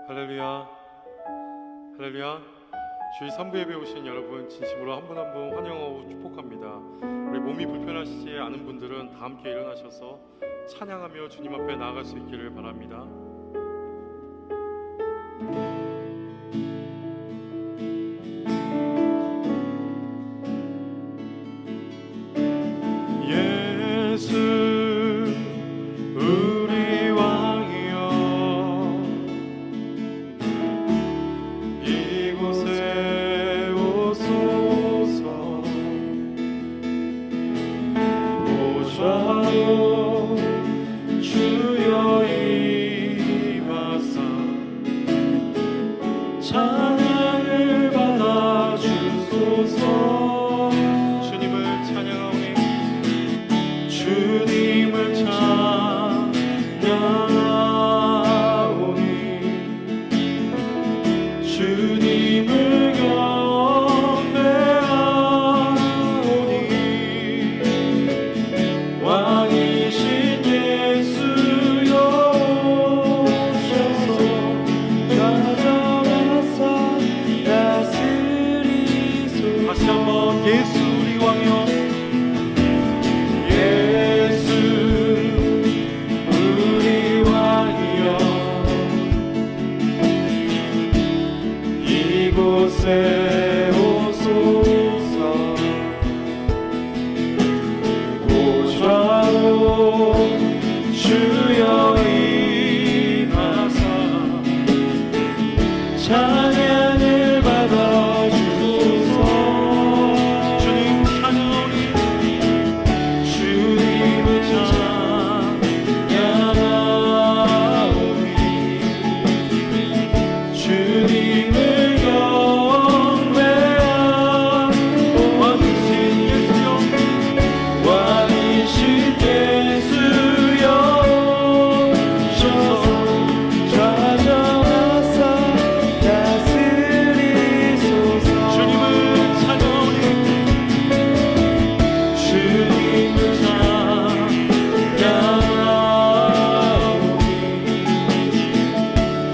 할렐루야, 할렐루야. 주일 3부 예배 오신 여러분 진심으로 한 분 한 분 환영하고 축복합니다. 우리 몸이 불편하시지 않은 분들은 다 함께 일어나셔서 찬양하며 주님 앞에 나아갈 수 있기를 바랍니다. 찬양을 받아 주소서. 주님을 찬양하오니 주님을 찬양하오니 주님을 경배하오니 왕이신 예수여 오셔서 다시 한번 예수 우리 왕이여, 예수 우리 왕이여 이곳에 오소서. 보좌로 주여 임하사 찬양을 받아 주소서. 주님을 찬양하오니 주님을 경배하오 왕이신 예수여 오셔서 좌정하사 다스리소서. 주님을 찬양하오니 주님을 찬양하오니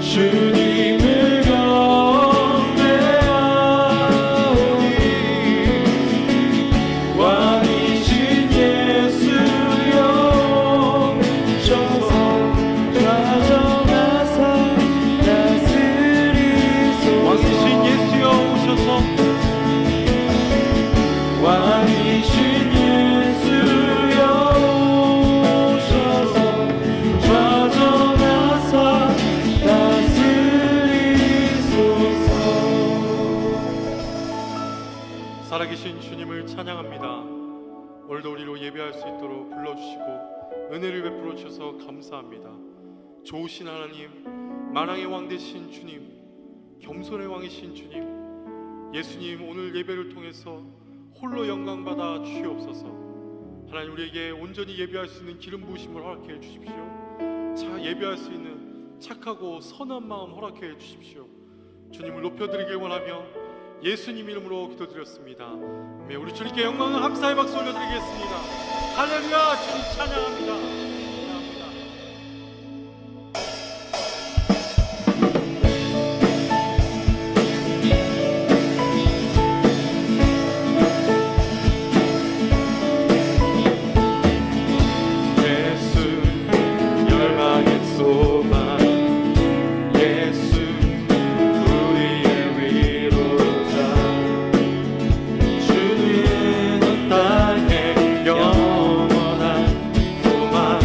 주님을 경배하오니 왕이신 예수여 오셔서 좌정하사 다스리소서. 왕이신 예수여 오셔서 왕이신 예수여 오셔서 좌정하사 다스리소서. 살아계신 주님을 찬양합니다. 오늘도 우리로 예배할 수 있도록 불러주시고 은혜를 베풀어 주셔서 감사합니다. 좋으신 하나님, 만왕의 왕 되신 주님, 겸손의 왕이신 주님, 예수님 오늘 예배를 통해서 홀로 영광받아 주시옵소서. 하나님, 우리에게 온전히 예배할 수 있는 기름 부으심을 허락해 주십시오. 예배할 수 있는 착하고 선한 마음 허락해 주십시오. 주님을 높여드리길 원하며 예수님 이름으로 기도드렸습니다. 우리 주님께 영광을 감사의 박수 올려드리겠습니다. 할렐루야. 주님 찬양합니다. 찬양합니다. 예수 열방의 소망 예수 우리의 위로자 주는 땅에 영원한 소망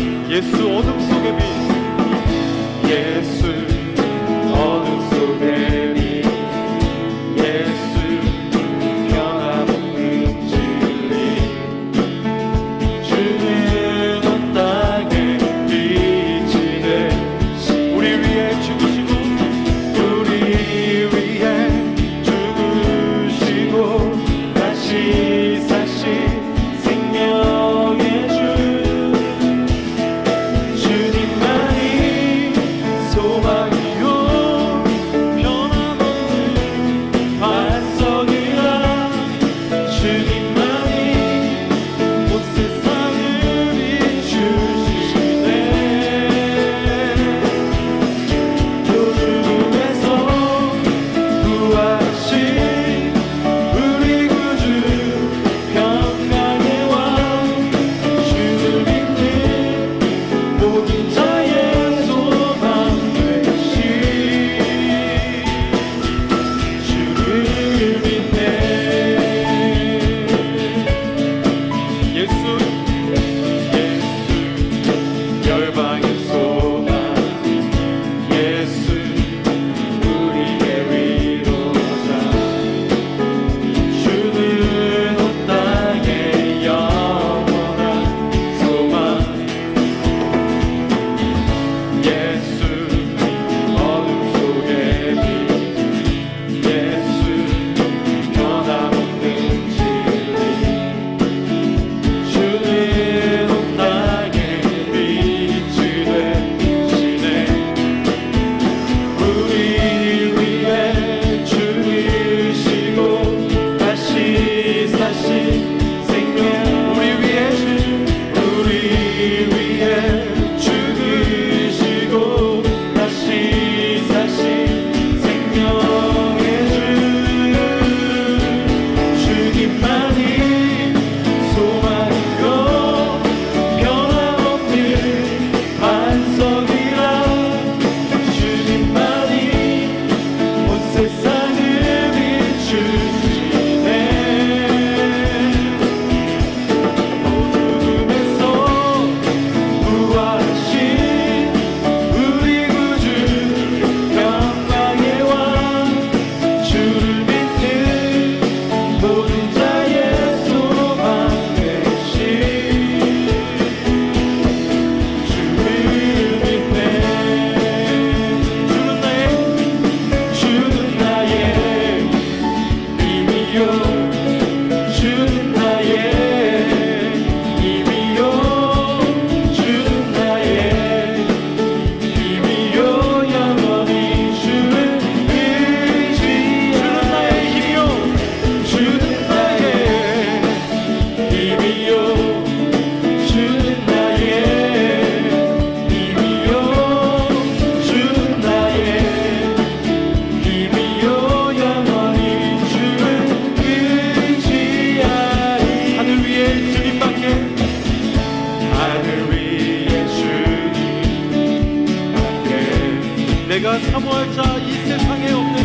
내가 사모할 자 이 세상에 없네.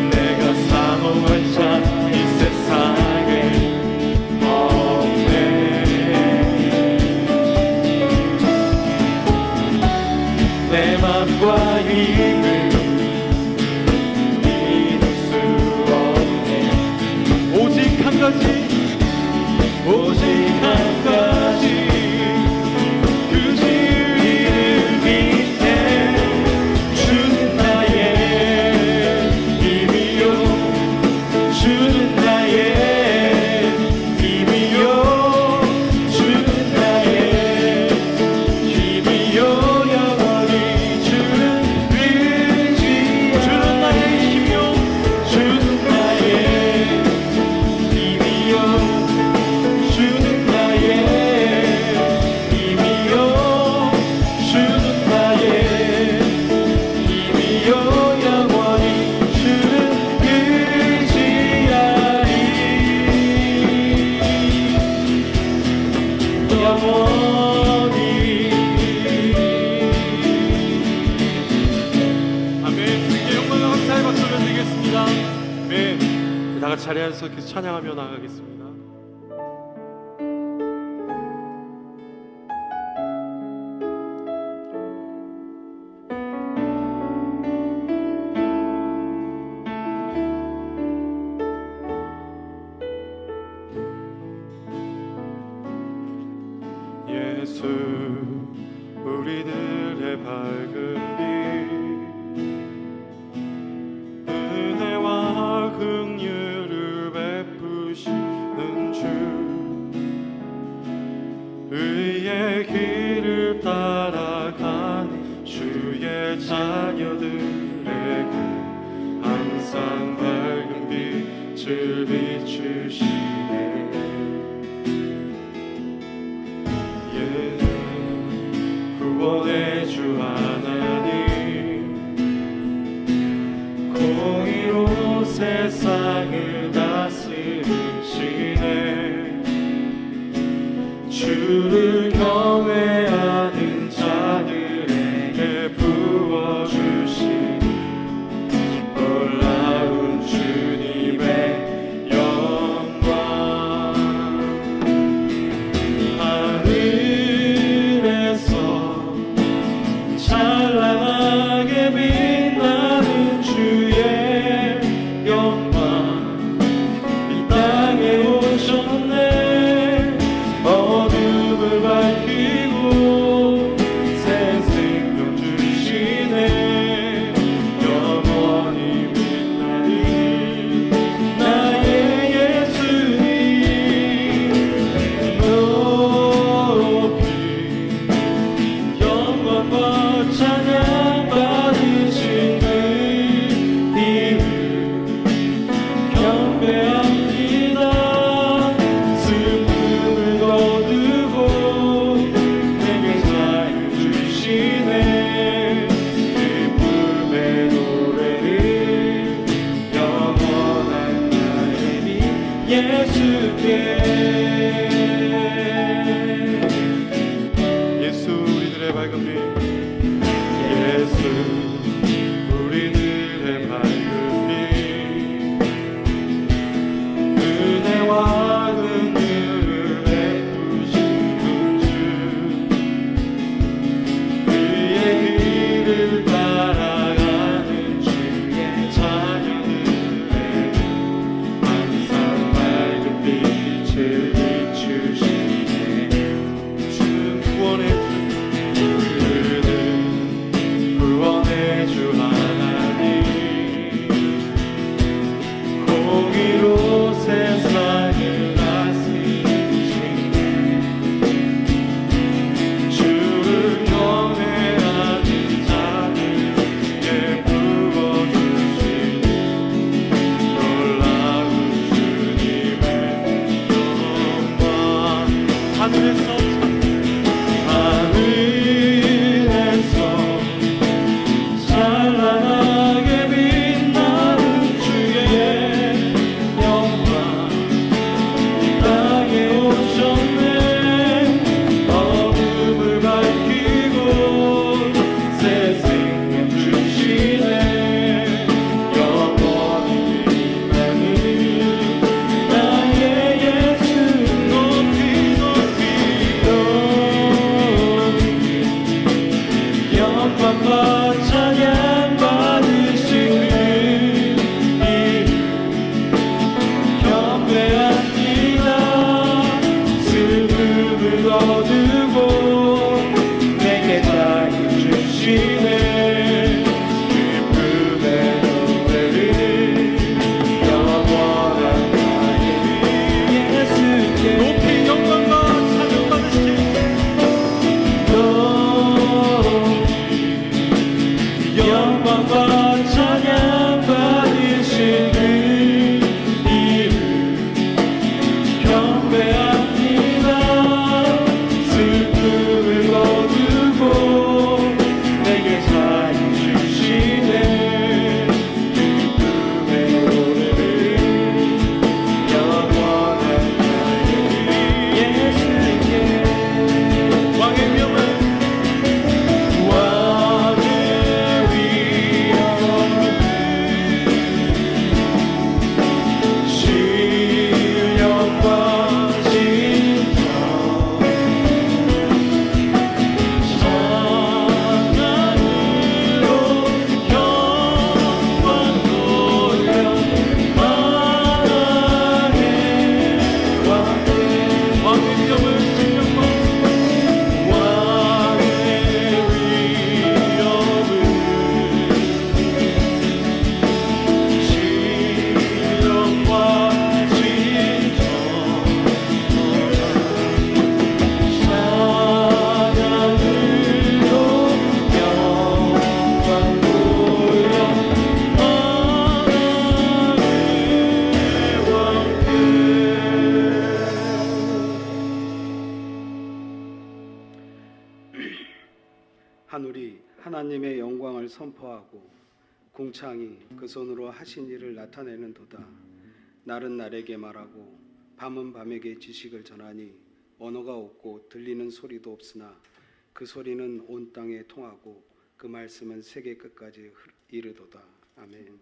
내가 사모할 자 이 세상에 없네. 내 맘과 힘을 믿을 수 없네. 오직 한 가지, 오직 한 가지 그 진리를 위해 주는 나의 힘이요, 주는 나의 힘이요, 주는 나의 힘이요, 영원히 주는 의지야. 주는 나의 힘이요, 주는 나의 힘이요, 주는 나의 힘이요, 주는 나의 힘이요, 영원히 주는 의지하리. 영원히. 아멘. 주님께 영광과 감사의 박수를 드리겠습니다. 아멘. 다 같이 자리에서 계속 찬양하며 나아가겠습니다. 예수 우리들의 밝은 빛, 은혜와 긍휼을 베푸시는 주, 의의 길을 따라가는 주의 자녀들에게 항상 밝은 빛을 비추시네. 구원의 주 하나님, 공의로 세상을 다스리시네. 주를 경외하는 자들에게 부어주시니 놀라운 주님의 영광. 하늘에서 찬란하게 빛나는 주의 영광, 이 땅에 오셨네. 어둠을 밝히고 영광과 찬양 받으신 그 이름 경배합니다. 슬픔을 거두고 내게 자유 주시네. 기쁨의 노래를 영원한 날들이 예수님께 왕의 위엄을 왕의 위엄을 신령과 진정 찬양으로 영광 돌려 만왕의 왕께 왕의 위엄을 신령과 왕의 위엄을 신령과 진정 찬양으로 영광 돌려 만왕의 왕께 하늘이 하나님의 영광을 선포하고 궁창이 그 손으로 하신 일을 나타내는도다. 날은 날에게 말하고 밤은 밤에게 지식을 전하니 언어가 없고 들리는 소리도 없으나 그 소리는 온 땅에 통하고 그 말씀은 세계 끝까지 이르도다. 아멘.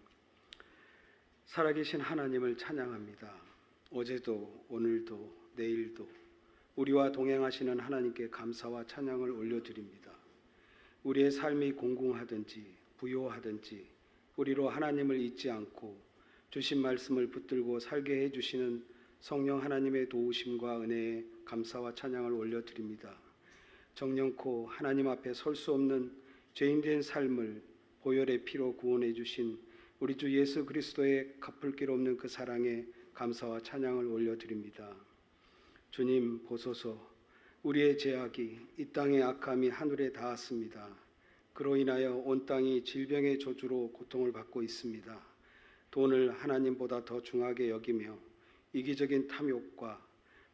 살아계신 하나님을 찬양합니다. 어제도 오늘도 내일도 우리와 동행하시는 하나님께 감사와 찬양을 올려드립니다. 우리의 삶이 공공하든지 부요하든지 우리로 하나님을 잊지 않고 주신 말씀을 붙들고 살게 해주시는 성령 하나님의 도우심과 은혜에 감사와 찬양을 올려드립니다. 정령코 하나님 앞에 설 수 없는 죄인된 삶을 보혈의 피로 구원해 주신 우리 주 예수 그리스도의 갚을 길 없는 그 사랑에 감사와 찬양을 올려드립니다. 주님 보소서, 우리의 죄악이 이 땅의 악함이 하늘에 닿았습니다. 그로 인하여 온 땅이 질병의 저주로 고통을 받고 있습니다. 돈을 하나님보다 더 중하게 여기며 이기적인 탐욕과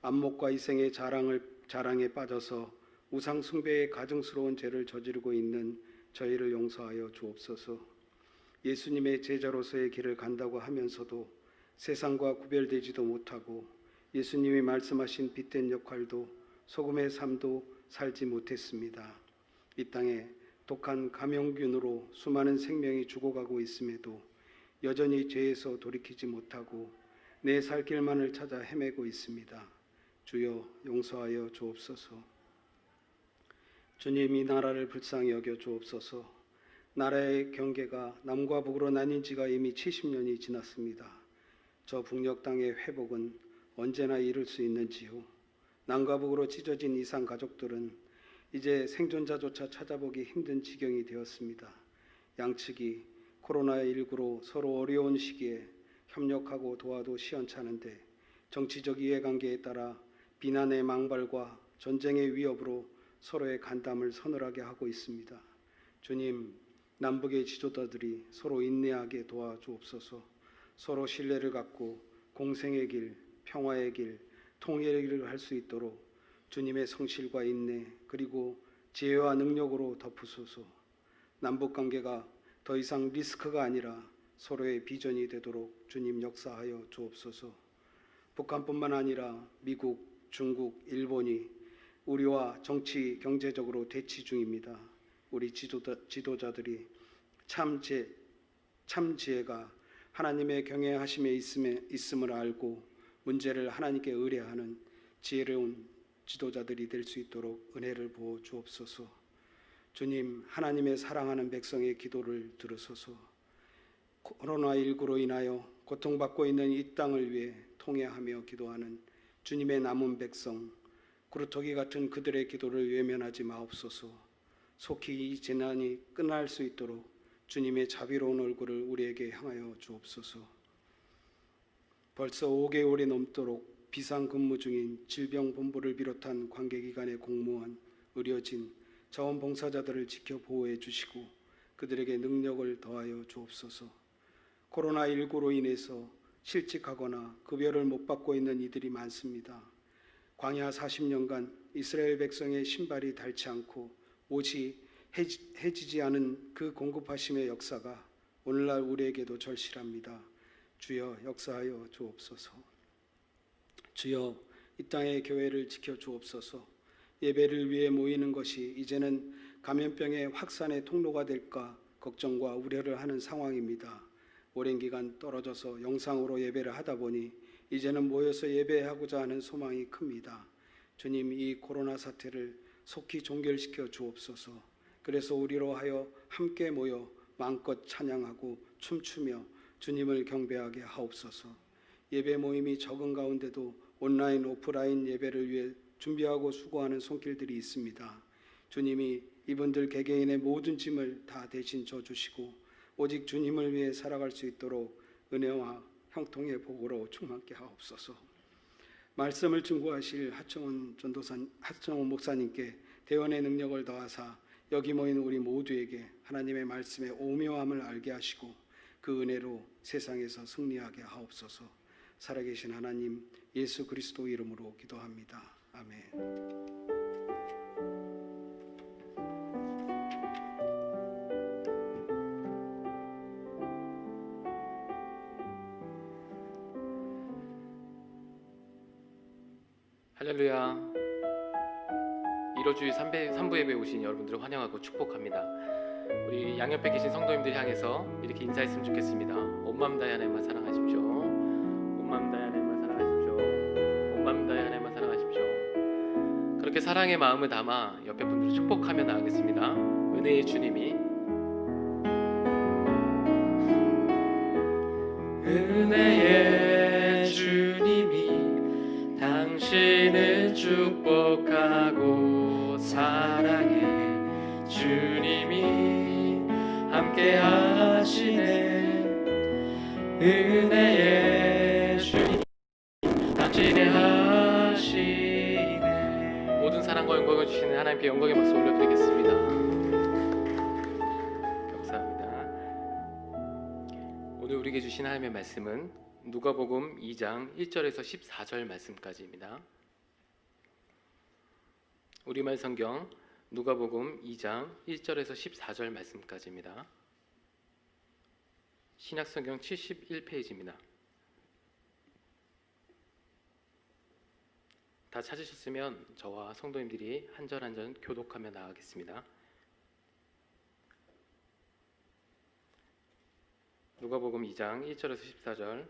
안목과 이생의 자랑에 빠져서 우상 숭배의 가증스러운 죄를 저지르고 있는 저희를 용서하여 주옵소서. 예수님의 제자로서의 길을 간다고 하면서도 세상과 구별되지도 못하고 예수님이 말씀하신 빛된 역할도 소금의 삶도 살지 못했습니다. 이 땅에 독한 감염균으로 수많은 생명이 죽어가고 있음에도 여전히 죄에서 돌이키지 못하고 내 살 길만을 찾아 헤매고 있습니다. 주여 용서하여 주옵소서. 주님, 이 나라를 불쌍히 여겨 주옵소서. 나라의 경계가 남과 북으로 나뉜 지가 이미 70년이 지났습니다. 저 북녘 땅의 회복은 언제나 이룰 수 있는지요? 남과 북으로 찢어진 이산 가족들은 이제 생존자조차 찾아보기 힘든 지경이 되었습니다. 양측이 코로나19로 서로 어려운 시기에 협력하고 도와도 시원찮은데 정치적 이해관계에 따라 비난의 망발과 전쟁의 위협으로 서로의 간담을 서늘하게 하고 있습니다. 주님, 남북의 지도자들이 서로 인내하게 도와주옵소서. 서로 신뢰를 갖고 공생의 길, 평화의 길, 통일의 길을 할 수 있도록 주님의 성실과 인내 그리고 지혜와 능력으로 덮으소서. 남북관계가 더 이상 리스크가 아니라 서로의 비전이 되도록 주님 역사하여 주옵소서. 북한뿐만 아니라 미국, 중국, 일본이 우리와 정치, 경제적으로 대치 중입니다. 우리 지도자들이 참 지혜가 하나님의 경외하심에 있음을 알고 문제를 하나님께 의뢰하는 지혜로운 지도자들이 될 수 있도록 은혜를 부어 주옵소서. 주님, 하나님의 사랑하는 백성의 기도를 들으소서. 코로나19로 인하여 고통받고 있는 이 땅을 위해 통회하며 기도하는 주님의 남은 백성, 구루터기 같은 그들의 기도를 외면하지 마옵소서. 속히 이 재난이 끝날 수 있도록 주님의 자비로운 얼굴을 우리에게 향하여 주옵소서. 벌써 5개월이 넘도록 비상근무 중인 질병본부를 비롯한 관계기관의 공무원, 의료진, 자원봉사자들을 지켜 보호해 주시고 그들에게 능력을 더하여 주옵소서. 코로나19로 인해서 실직하거나 급여를 못 받고 있는 이들이 많습니다. 광야 40년간 이스라엘 백성의 신발이 닳지 않고 옷이 해지지 않은 그 공급하심의 역사가 오늘날 우리에게도 절실합니다. 주여 역사하여 주옵소서. 주여 이 땅의 교회를 지켜 주옵소서. 예배를 위해 모이는 것이 이제는 감염병의 확산의 통로가 될까 걱정과 우려를 하는 상황입니다. 오랜 기간 떨어져서 영상으로 예배를 하다 보니 이제는 모여서 예배하고자 하는 소망이 큽니다. 주님, 이 코로나 사태를 속히 종결시켜 주옵소서. 그래서 우리로 하여 함께 모여 마음껏 찬양하고 춤추며 주님을 경배하게 하옵소서. 예배 모임이 적은 가운데도 온라인, 오프라인 예배를 위해 준비하고 수고하는 손길들이 있습니다. 주님이 이분들 개개인의 모든 짐을 다 대신 져주시고 오직 주님을 위해 살아갈 수 있도록 은혜와 형통의 복으로 충만케 하옵소서. 말씀을 증거하실 하청원 목사님께 대언의 능력을 더하사 여기 모인 우리 모두에게 하나님의 말씀의 오묘함을 알게 하시고 그 은혜로 세상에서 승리하게 하옵소서. 살아계신 하나님 예수 그리스도 이름으로 기도합니다. 아멘. 할렐루야. 1호 주일 3부 예배에 오신 여러분들을 환영하고 축복합니다. 우리 양옆에 계신 성도님들 향해서 이렇게 인사했으면 좋겠습니다. 온 마음 다해 하나님만 사랑하십시오. 온 마음 다해 하나님만 사랑하십시오. 온 마음 다해 하나님만 사랑하십시오. 그렇게 사랑의 마음을 담아 옆에 분들을 축복하며 나가겠습니다. 은혜의 주님이 은혜의 주님이 당신을 축복하고 사랑해 주님이 함께 하시네. 은혜의 주님 당신의 하시네. 모든 사랑과 영광을 주시는 하나님께 영광의 박수 올려드리겠습니다. 감사합니다. 오늘 우리에게 주신 하나님의 말씀은 누가복음 2장 1절에서 14절 말씀까지입니다. 우리말 성경 누가복음 2장 1절에서 14절 말씀까지입니다. 신약성경 71페이지입니다. 다 찾으셨으면 저와 성도님들이 한 절 한 절 교독하며 나가겠습니다. 누가복음 2장 1절에서 14절.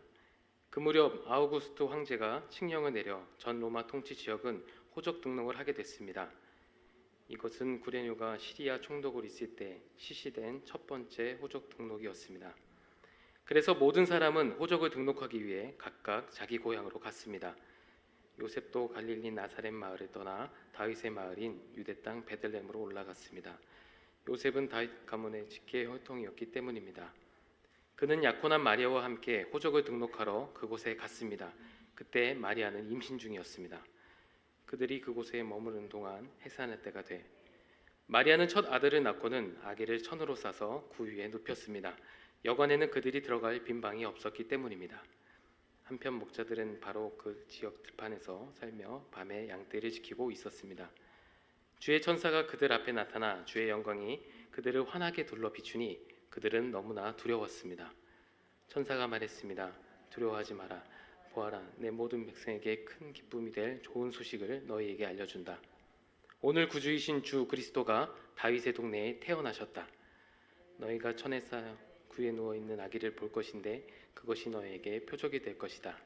그 무렵 아우구스투 황제가 칙령을 내려 전 로마 통치 지역은 호적 등록을 하게 됐습니다. 이것은 구레뇨가 시리아 총독으로 있을 때 실시된 첫 번째 호적 등록이었습니다. 그래서 모든 사람은 호적을 등록하기 위해 각각 자기 고향으로 갔습니다. 요셉도 갈릴리 나사렛 마을을 떠나 다윗의 마을인 유대 땅 베들레헴으로 올라갔습니다. 요셉은 다윗 가문의 직계 혈통이었기 때문입니다. 그는 약혼한 마리아와 함께 호적을 등록하러 그곳에 갔습니다. 그때 마리아는 임신 중이었습니다. 그들이 그곳에 머무르는 동안 해산할 때가 돼 마리아는 첫 아들을 낳고는 아기를 천으로 싸서 구 위에 눕혔습니다. 여관에는 그들이 들어갈 빈 방이 없었기 때문입니다. 한편 목자들은 바로 그 지역 들판에서 살며 밤에 양떼를 지키고 있었습니다. 주의 천사가 그들 앞에 나타나 주의 영광이 그들을 환하게 둘러 비추니 그들은 너무나 두려웠습니다. 천사가 말했습니다. 두려워하지 마라. 보아라, 내 모든 백성에게 큰 기쁨이 될 좋은 소식을 너희에게 알려준다. 오늘 구주이신 주 그리스도가 다윗의 동네에 태어나셨다. 너희가 천에 쌓여 구에 누워있는 아기를 볼 것인데 그것이 너희에게 표적이 될 것이다.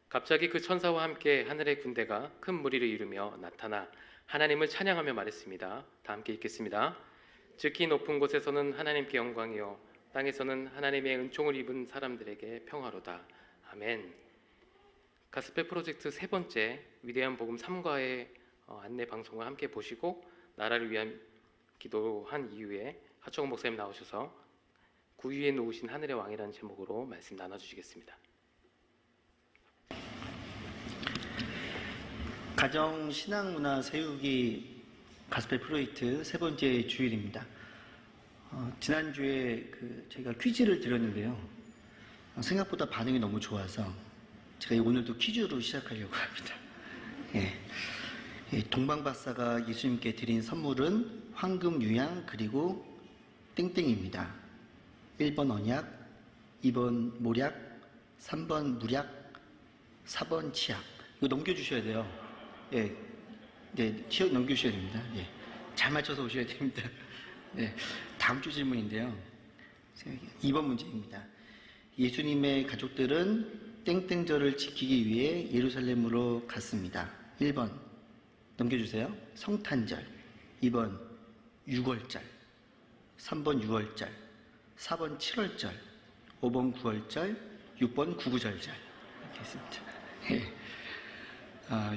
갑자기 그 천사와 함께 하늘의 군대가 큰 무리를 이루며 나타나 하나님을 찬양하며 말했습니다. 다 함께 읽겠습니다. 즉히 높은 곳에서는 하나님께 영광이요 땅에서는 하나님의 은총을 입은 사람들에게 평화로다. 아멘. 가스펠 프로젝트 세 번째 위대한 복음 3과의 안내 방송을 함께 보시고 나라를 위한 기도한 이후에 하청원 목사님 나오셔서 구 위에 놓으신 하늘의 왕이라는 제목으로 말씀 나눠주시겠습니다. 가정 신앙 문화 세우기 가스펠 프로젝트 세 번째 주일입니다. 지난주에 저희가 퀴즈를 드렸는데요. 생각보다 반응이 너무 좋아서 제가 오늘도 퀴즈로 시작하려고 합니다. 동방박사가 예수님께 드린 선물은 황금 유향 그리고 땡땡입니다. 1번 언약, 2번 모략, 3번 무략, 4번 치약. 이거 넘겨주셔야 돼요. 치약 넘겨주셔야 됩니다. 잘 맞춰서 오셔야 됩니다. 다음 주 질문인데요. 2번 문제입니다. 예수님의 가족들은 땡땡절을 지키기 위해 예루살렘으로 갔습니다. 1번 넘겨주세요. 성탄절, 2번 6월절, 3번 6월절, 4번 7월절, 5번 9월절, 6번 구구절절. 이렇게 있습니다.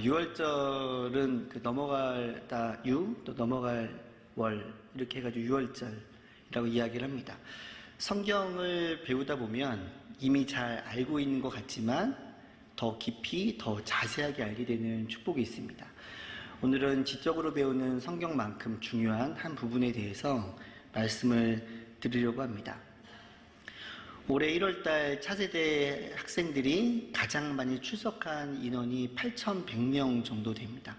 6월절은 넘어갈다 또 넘어갈 월 이렇게 해가지고 6월절이라고 이야기를 합니다. 성경을 배우다 보면 이미 잘 알고 있는 것 같지만 더 깊이 더 자세하게 알게 되는 축복이 있습니다. 오늘은 지적으로 배우는 성경만큼 중요한 한 부분에 대해서 말씀을 드리려고 합니다. 올해 1월달 차세대 학생들이 가장 많이 출석한 인원이 8,100명 정도 됩니다.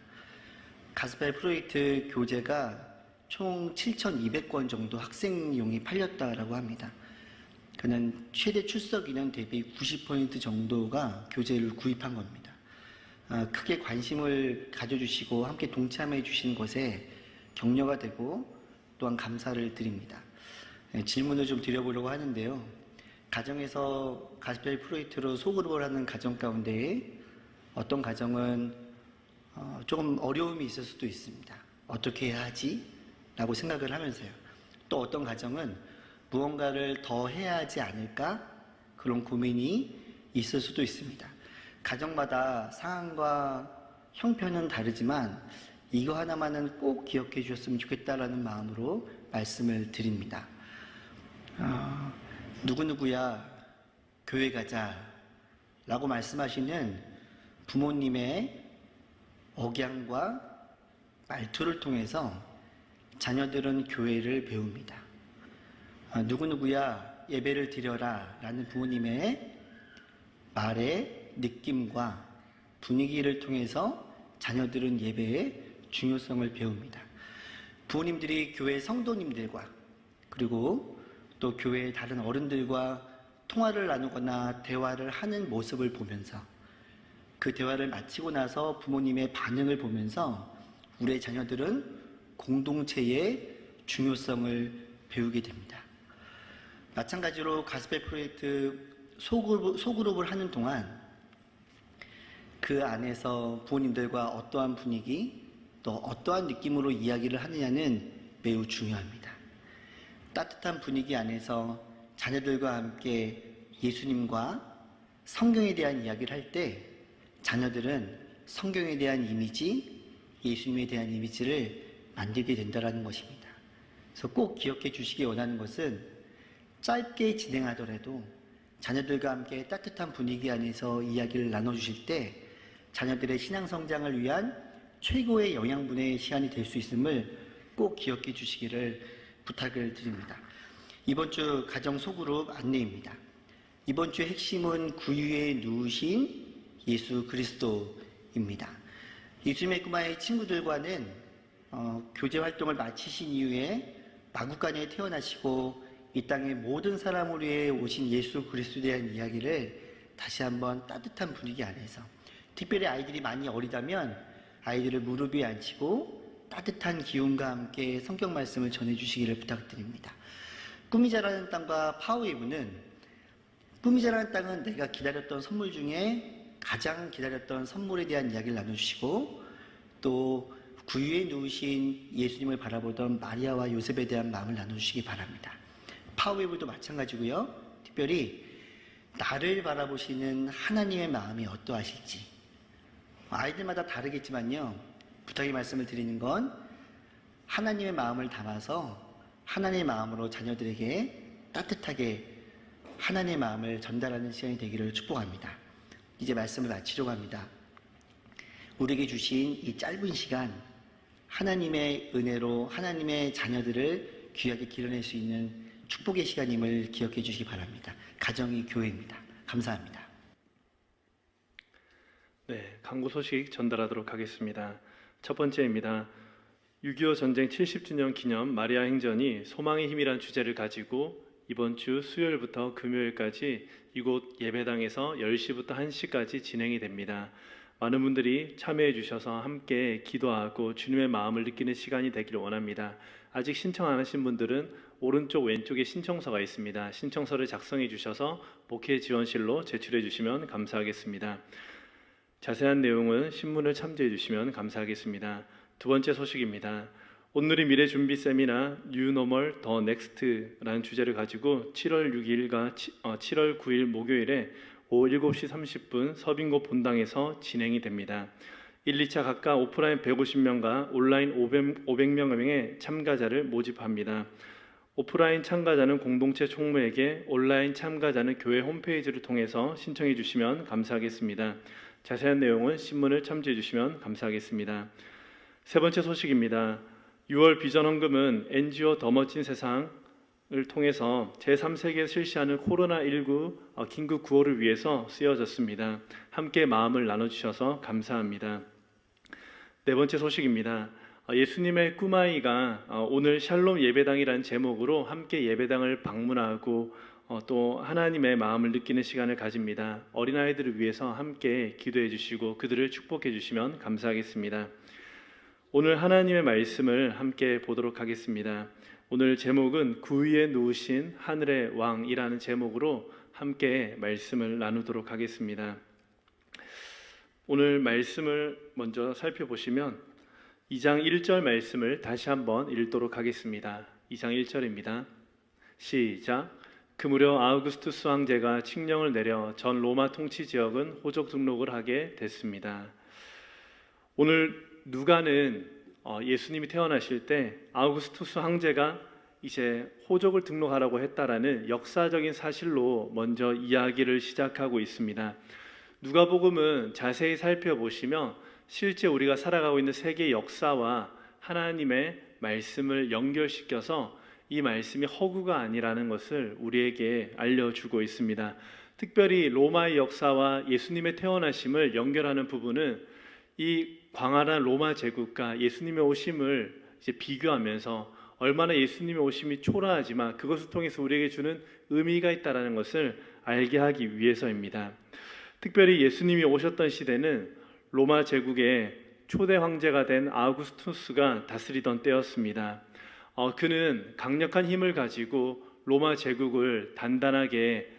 가스펠 프로젝트 교재가 총 7,200권 정도 학생용이 팔렸다라고 합니다. 그는 최대 출석 인원 대비 90% 정도가 교재를 구입한 겁니다. 크게 관심을 가져주시고 함께 동참해 주신 것에 격려가 되고 또한 감사를 드립니다. 질문을 좀 드려보려고 하는데요. 가정에서 가스펠 프로젝트로 소그룹을 하는 가정 가운데 어떤 가정은 조금 어려움이 있을 수도 있습니다. 어떻게 해야 하지? 라고 생각을 하면서요. 또 어떤 가정은 무언가를 더 해야 하지 않을까? 그런 고민이 있을 수도 있습니다. 가정마다 상황과 형편은 다르지만 이거 하나만은 꼭 기억해 주셨으면 좋겠다라는 마음으로 말씀을 드립니다. 누구누구야 교회 가자 라고 말씀하시는 부모님의 억양과 말투를 통해서 자녀들은 교회를 배웁니다. 누구누구야 예배를 드려라 라는 부모님의 말의 느낌과 분위기를 통해서 자녀들은 예배의 중요성을 배웁니다. 부모님들이 교회 성도님들과 그리고 또 교회의 다른 어른들과 통화를 나누거나 대화를 하는 모습을 보면서 그 대화를 마치고 나서 부모님의 반응을 보면서 우리의 자녀들은 공동체의 중요성을 배우게 됩니다. 마찬가지로 가스펠 프로젝트 소그룹을 하는 동안 그 안에서 부모님들과 어떠한 분위기 또 어떠한 느낌으로 이야기를 하느냐는 매우 중요합니다. 따뜻한 분위기 안에서 자녀들과 함께 예수님과 성경에 대한 이야기를 할 때 자녀들은 성경에 대한 이미지, 예수님에 대한 이미지를 만들게 된다는 것입니다. 그래서 꼭 기억해 주시기 원하는 것은 짧게 진행하더라도 자녀들과 함께 따뜻한 분위기 안에서 이야기를 나눠주실 때 자녀들의 신앙 성장을 위한 최고의 영양분의 시간이 될 수 있음을 꼭 기억해 주시기를 부탁을 드립니다. 이번 주 가정 소그룹 안내입니다. 이번 주의 핵심은 구유에 누우신 예수 그리스도입니다. 예수님의 꼬마의 친구들과는 교제 활동을 마치신 이후에 마구간에 태어나시고 이 땅의 모든 사람을 위해 오신 예수 그리스도에 대한 이야기를 다시 한번 따뜻한 분위기 안에서 특별히 아이들이 많이 어리다면 아이들을 무릎 위에 앉히고 따뜻한 기운과 함께 성경 말씀을 전해주시기를 부탁드립니다. 꿈이 자라는 땅과 파워웨이브는 꿈이 자라는 땅은 내가 기다렸던 선물 중에 가장 기다렸던 선물에 대한 이야기를 나눠주시고 또 구유에 누우신 예수님을 바라보던 마리아와 요셉에 대한 마음을 나눠주시기 바랍니다. 파워웨이브도 마찬가지고요. 특별히 나를 바라보시는 하나님의 마음이 어떠하실지 아이들마다 다르겠지만요. 부탁의 말씀을 드리는 건 하나님의 마음을 담아서 하나님의 마음으로 자녀들에게 따뜻하게 하나님의 마음을 전달하는 시간이 되기를 축복합니다. 이제 말씀을 마치려고 합니다. 우리에게 주신 이 짧은 시간 하나님의 은혜로 하나님의 자녀들을 귀하게 길러낼 수 있는 축복의 시간임을 기억해 주시기 바랍니다. 가정이 교회입니다. 감사합니다. 네, 강구 소식 전달하도록 하겠습니다. 첫 번째입니다. 6.25 전쟁 70주년 기념 마리아 행전이 소망의 힘이란 주제를 가지고 이번 주 수요일부터 금요일까지 이곳 예배당에서 10시부터 1시까지 진행이 됩니다. 많은 분들이 참여해 주셔서 함께 기도하고 주님의 마음을 느끼는 시간이 되기를 원합니다. 아직 신청 안 하신 분들은 오른쪽 왼쪽에 신청서가 있습니다. 신청서를 작성해 주셔서 목회 지원실로 제출해 주시면 감사하겠습니다. 자세한 내용은 신문을 참조해 주시면 감사하겠습니다. 두 번째 소식입니다. 온누리 미래 준비 세미나 New Normal The Next라는 주제를 가지고 7월 6일과 7월 9일 목요일에 오후 7시 30분 서빙고 본당에서 진행이 됩니다. 1, 2차 각각 오프라인 150명과 온라인 500명의 참가자를 모집합니다. 오프라인 참가자는 공동체 총무에게, 온라인 참가자는 교회 홈페이지를 통해서 신청해 주시면 감사하겠습니다. 자세한 내용은 신문을 참조해 주시면 감사하겠습니다. 세 번째 소식입니다. 6월 비전 헌금은 NGO 더 멋진 세상을 통해서 제3세계에 실시하는 코로나19 긴급 구호를 위해서 쓰여졌습니다. 함께 마음을 나눠주셔서 감사합니다. 네 번째 소식입니다. 예수님의 꿈아이가 오늘 샬롬 예배당이라는 제목으로 함께 예배당을 방문하고 또 하나님의 마음을 느끼는 시간을 가집니다. 어린아이들을 위해서 함께 기도해 주시고 그들을 축복해 주시면 감사하겠습니다. 오늘 하나님의 말씀을 함께 보도록 하겠습니다. 오늘 제목은 구 위에 누우신 하늘의 왕이라는 제목으로 함께 말씀을 나누도록 하겠습니다. 오늘 말씀을 먼저 살펴보시면 2장 1절 말씀을 다시 한번 읽도록 하겠습니다. 2장 1절입니다. 시작. 그 무렵 아우구스투스 황제가 칙령을 내려 전 로마 통치 지역은 호적 등록을 하게 됐습니다. 오늘 누가는 예수님이 태어나실 때 아우구스투스 황제가 이제 호적을 등록하라고 했다라는 역사적인 사실로 먼저 이야기를 시작하고 있습니다. 누가복음은 자세히 살펴보시면 실제 우리가 살아가고 있는 세계 역사와 하나님의 말씀을 연결시켜서 이 말씀이 허구가 아니라는 것을 우리에게 알려주고 있습니다. 특별히 로마의 역사와 예수님의 태어나심을 연결하는 부분은 이 광활한 로마 제국과 예수님의 오심을 이제 비교하면서 얼마나 예수님의 오심이 초라하지만 그것을 통해서 우리에게 주는 의미가 있다는 것을 알게 하기 위해서입니다. 특별히 예수님이 오셨던 시대는 로마 제국의 초대 황제가 된 아우구스투스가 다스리던 때였습니다. 그는 강력한 힘을 가지고 로마 제국을 단단하게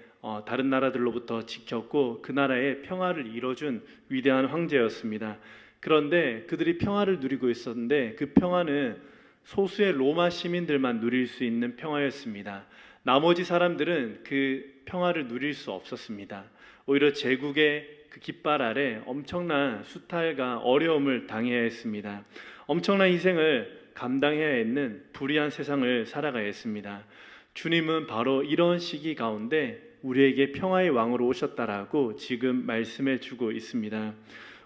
다른 나라들로부터 지켰고 그 나라의 평화를 이뤄준 위대한 황제였습니다. 그런데 그들이 평화를 누리고 있었는데 그 평화는 소수의 로마 시민들만 누릴 수 있는 평화였습니다. 나머지 사람들은 그 평화를 누릴 수 없었습니다. 오히려 제국의 그 깃발 아래 엄청난 수탈과 어려움을 당해야 했습니다. 엄청난 희생을 감당해야 했는 불의한 세상을 살아가야 했습니다. 주님은 바로 이런 시기 가운데 우리에게 평화의 왕으로 오셨다라고 지금 말씀해 주고 있습니다.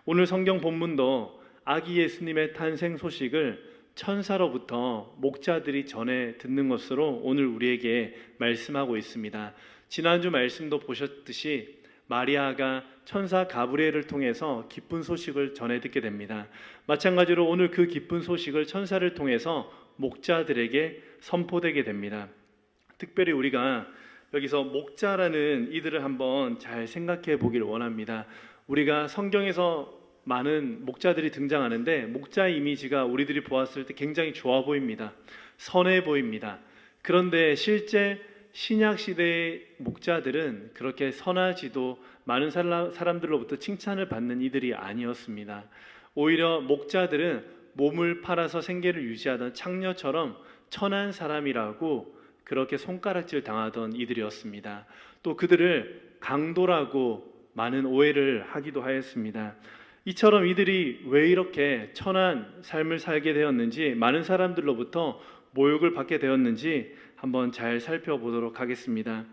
오늘 성경 본문도 아기 예수님의 탄생 소식을 천사로부터 목자들이 전해 듣는 것으로 오늘 우리에게 말씀하고 있습니다. 지난주 말씀도 보셨듯이 마리아가 천사 가브리엘을 통해서 기쁜 소식을 전해 듣게 됩니다. 마찬가지로 오늘 그 기쁜 소식을 천사를 통해서 목자들에게 선포되게 됩니다. 특별히 우리가 여기서 목자라는 이들을 한번 잘 생각해 보길 원합니다. 우리가 성경에서 많은 목자들이 등장하는데 목자 이미지가 우리들이 보았을 때 굉장히 좋아 보입니다. 선해 보입니다. 그런데 실제 신약 시대의 목자들은 그렇게 선하지도 많은 사람들로부터 칭찬을 받는 이들이 아니었습니다. 오히려 목자들은 몸을 팔아서 생계를 유지하던 창녀처럼 천한 사람이라고 그렇게 손가락질 당하던 이들이었습니다. 또 그들을 강도라고 많은 오해를 하기도 하였습니다. 이처럼 이들이 왜 이렇게 천한 삶을 살게 되었는지, 많은 사람들로부터 모욕을 받게 되었는지 한번 잘 살펴보도록 하겠습니다.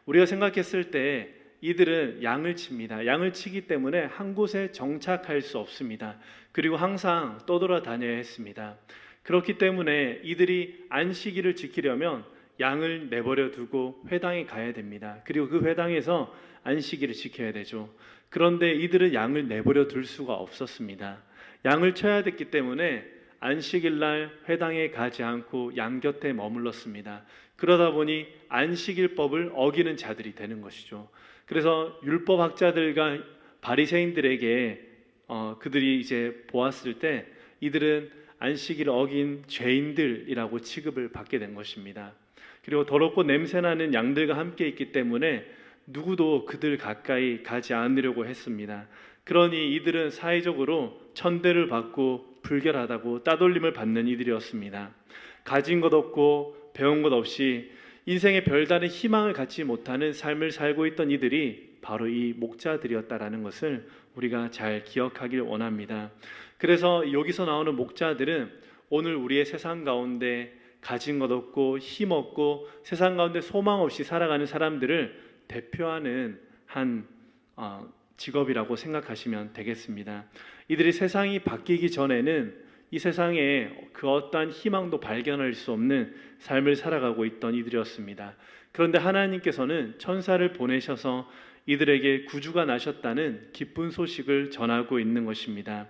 우리가 생각했을 때 이들은 양을 칩니다. 양을 치기 때문에 한 곳에 정착할 수 없습니다. 그리고 항상 떠돌아다녀야 했습니다. 그렇기 때문에 이들이 안식일을 지키려면 양을 내버려 두고 회당에 가야 됩니다. 그리고 그 회당에서 안식일을 지켜야 되죠. 그런데 이들은 양을 내버려 둘 수가 없었습니다. 양을 쳐야 됐기 때문에 안식일 날 회당에 가지 않고 양 곁에 머물렀습니다. 그러다 보니 안식일법을 어기는 자들이 되는 것이죠. 그래서 율법학자들과 바리새인들에게 그들이 이제 보았을 때 이들은 안식일을 어긴 죄인들이라고 취급을 받게 된 것입니다. 그리고 더럽고 냄새나는 양들과 함께 있기 때문에 누구도 그들 가까이 가지 않으려고 했습니다. 그러니 이들은 사회적으로 천대를 받고 불결하다고 따돌림을 받는 이들이었습니다. 가진 것 없고 배운 것 없이 인생의 별다른 희망을 갖지 못하는 삶을 살고 있던 이들이 바로 이 목자들이었다라는 것을 우리가 잘 기억하길 원합니다. 그래서 여기서 나오는 목자들은 오늘 우리의 세상 가운데 가진 것 없고 힘 없고 세상 가운데 소망 없이 살아가는 사람들을 대표하는 한 직업이라고 생각하시면 되겠습니다. 이들이 세상이 바뀌기 전에는 이 세상에 그 어떠한 희망도 발견할 수 없는 삶을 살아가고 있던 이들이었습니다. 그런데 하나님께서는 천사를 보내셔서 이들에게 구주가 나셨다는 기쁜 소식을 전하고 있는 것입니다.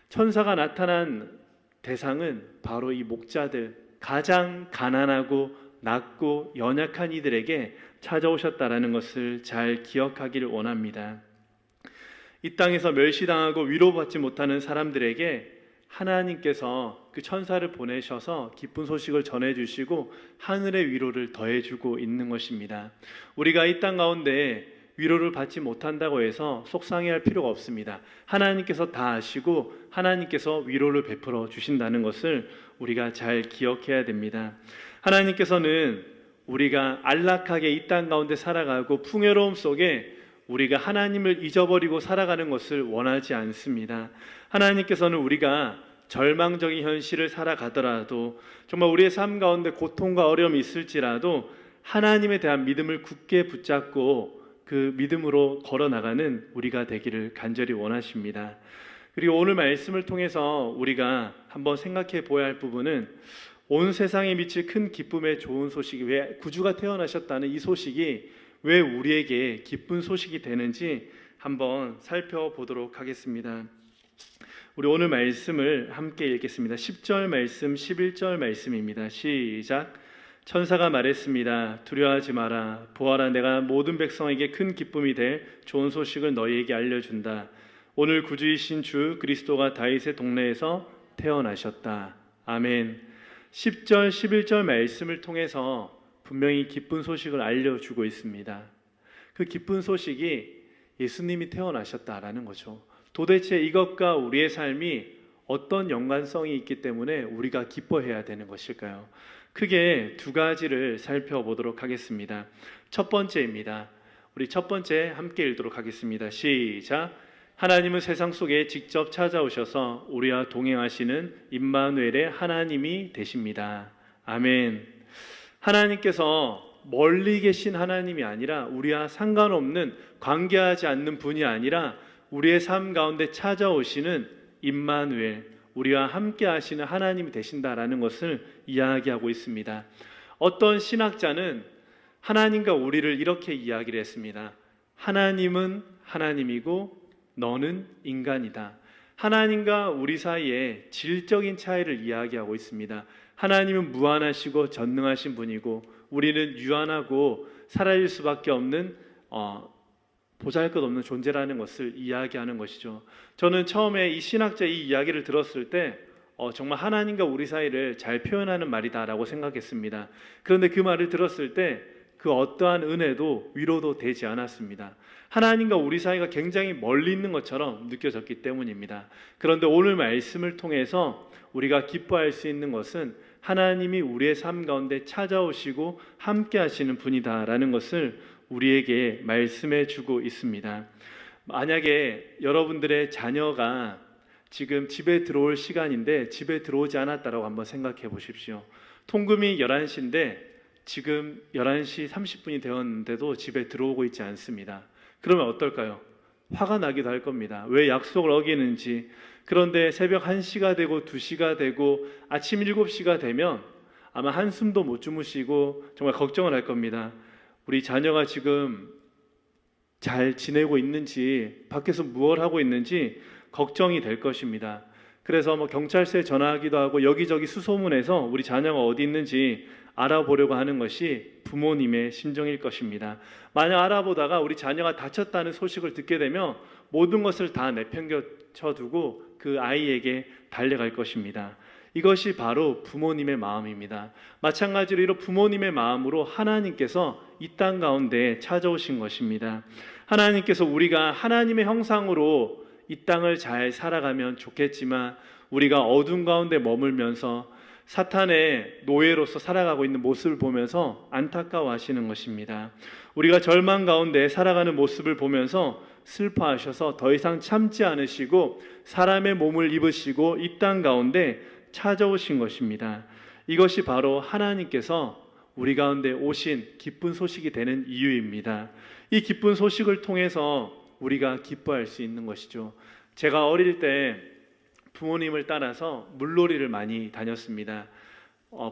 천사가 나타난 대상은 바로 이 목자들, 가장 가난하고 낮고 연약한 이들에게 찾아오셨다라는 것을 잘 기억하기를 원합니다. 이 땅에서 멸시당하고 위로받지 못하는 사람들에게 하나님께서 그 천사를 보내셔서 기쁜 소식을 전해주시고 하늘의 위로를 더해주고 있는 것입니다. 우리가 이 땅 가운데 위로를 받지 못한다고 해서 속상해할 필요가 없습니다. 하나님께서 다 아시고 하나님께서 위로를 베풀어 주신다는 것을 우리가 잘 기억해야 됩니다. 하나님께서는 우리가 안락하게 이 땅 가운데 살아가고 풍요로움 속에 우리가 하나님을 잊어버리고 살아가는 것을 원하지 않습니다. 하나님께서는 우리가 절망적인 현실을 살아가더라도 정말 우리의 삶 가운데 고통과 어려움이 있을지라도 하나님에 대한 믿음을 굳게 붙잡고 그 믿음으로 걸어나가는 우리가 되기를 간절히 원하십니다. 그리고 오늘 말씀을 통해서 우리가 한번 생각해 보아야 할 부분은 온 세상에 미칠 큰 기쁨의 좋은 소식이, 왜 구주가 태어나셨다는 이 소식이 왜 우리에게 기쁜 소식이 되는지 한번 살펴보도록 하겠습니다. 우리 오늘 말씀을 함께 읽겠습니다. 10절 말씀, 11절 말씀입니다. 시작. 천사가 말했습니다. 두려워하지 마라. 보아라, 내가 모든 백성에게 큰 기쁨이 될 좋은 소식을 너희에게 알려준다. 오늘 구주이신 주 그리스도가 다윗의 동네에서 태어나셨다. 아멘. 10절, 11절 말씀을 통해서 분명히 기쁜 소식을 알려주고 있습니다. 그 기쁜 소식이 예수님이 태어나셨다라는 거죠. 도대체 이것과 우리의 삶이 어떤 연관성이 있기 때문에 우리가 기뻐해야 되는 것일까요? 크게 두 가지를 살펴보도록 하겠습니다. 첫 번째입니다. 우리 첫 번째 함께 읽도록 하겠습니다. 시작. 하나님은 세상 속에 직접 찾아오셔서 우리와 동행하시는 임마누엘의 하나님이 되십니다. 아멘. 하나님께서 멀리 계신 하나님이 아니라 우리와 상관없는, 관계하지 않는 분이 아니라 우리의 삶 가운데 찾아오시는 임마누엘, 우리와 함께 하시는 하나님이 되신다라는 것을 이야기하고 있습니다. 어떤 신학자는 하나님과 우리를 이렇게 이야기를 했습니다. 하나님은 하나님이고 너는 인간이다. 하나님과 우리 사이에 질적인 차이를 이야기하고 있습니다. 하나님은 무한하시고 전능하신 분이고 우리는 유한하고 사라질 수밖에 없는 보잘것없는 존재라는 것을 이야기하는 것이죠. 저는 처음에 이 신학자의 이 이야기를 들었을 때 정말 하나님과 우리 사이를 잘 표현하는 말이다라고 생각했습니다. 그런데 그 말을 들었을 때 그 어떠한 은혜도 위로도 되지 않았습니다. 하나님과 우리 사이가 굉장히 멀리 있는 것처럼 느껴졌기 때문입니다. 그런데 오늘 말씀을 통해서 우리가 기뻐할 수 있는 것은 하나님이 우리의 삶 가운데 찾아오시고 함께 하시는 분이다라는 것을 우리에게 말씀해 주고 있습니다. 만약에 여러분들의 자녀가 지금 집에 들어올 시간인데 집에 들어오지 않았다라고 한번 생각해 보십시오. 통금이 11시인데 지금 11시 30분이 되었는데도 집에 들어오고 있지 않습니다. 그러면 어떨까요? 화가 나기도 할 겁니다. 왜 약속을 어기는지. 그런데 새벽 1시가 되고 2시가 되고 아침 7시가 되면 아마 한숨도 못 주무시고 정말 걱정을 할 겁니다. 우리 자녀가 지금 잘 지내고 있는지, 밖에서 무엇을 하고 있는지 걱정이 될 것입니다. 그래서 경찰서에 전화하기도 하고 여기저기 수소문해서 우리 자녀가 어디 있는지 알아보려고 하는 것이 부모님의 심정일 것입니다. 만약 알아보다가 우리 자녀가 다쳤다는 소식을 듣게 되면 모든 것을 다 내팽겨쳐 두고 그 아이에게 달려갈 것입니다. 이것이 바로 부모님의 마음입니다. 마찬가지로 이런 부모님의 마음으로 하나님께서 이 땅 가운데 찾아오신 것입니다. 하나님께서 우리가 하나님의 형상으로 이 땅을 잘 살아가면 좋겠지만 우리가 어둠 가운데 머물면서 사탄의 노예로서 살아가고 있는 모습을 보면서 안타까워하시는 것입니다. 우리가 절망 가운데 살아가는 모습을 보면서 슬퍼하셔서 더 이상 참지 않으시고 사람의 몸을 입으시고 이 땅 가운데 찾아오신 것입니다. 이것이 바로 하나님께서 우리 가운데 오신 기쁜 소식이 되는 이유입니다. 이 기쁜 소식을 통해서 우리가 기뻐할 수 있는 것이죠. 제가 어릴 때 부모님을 따라서 물놀이를 많이 다녔습니다.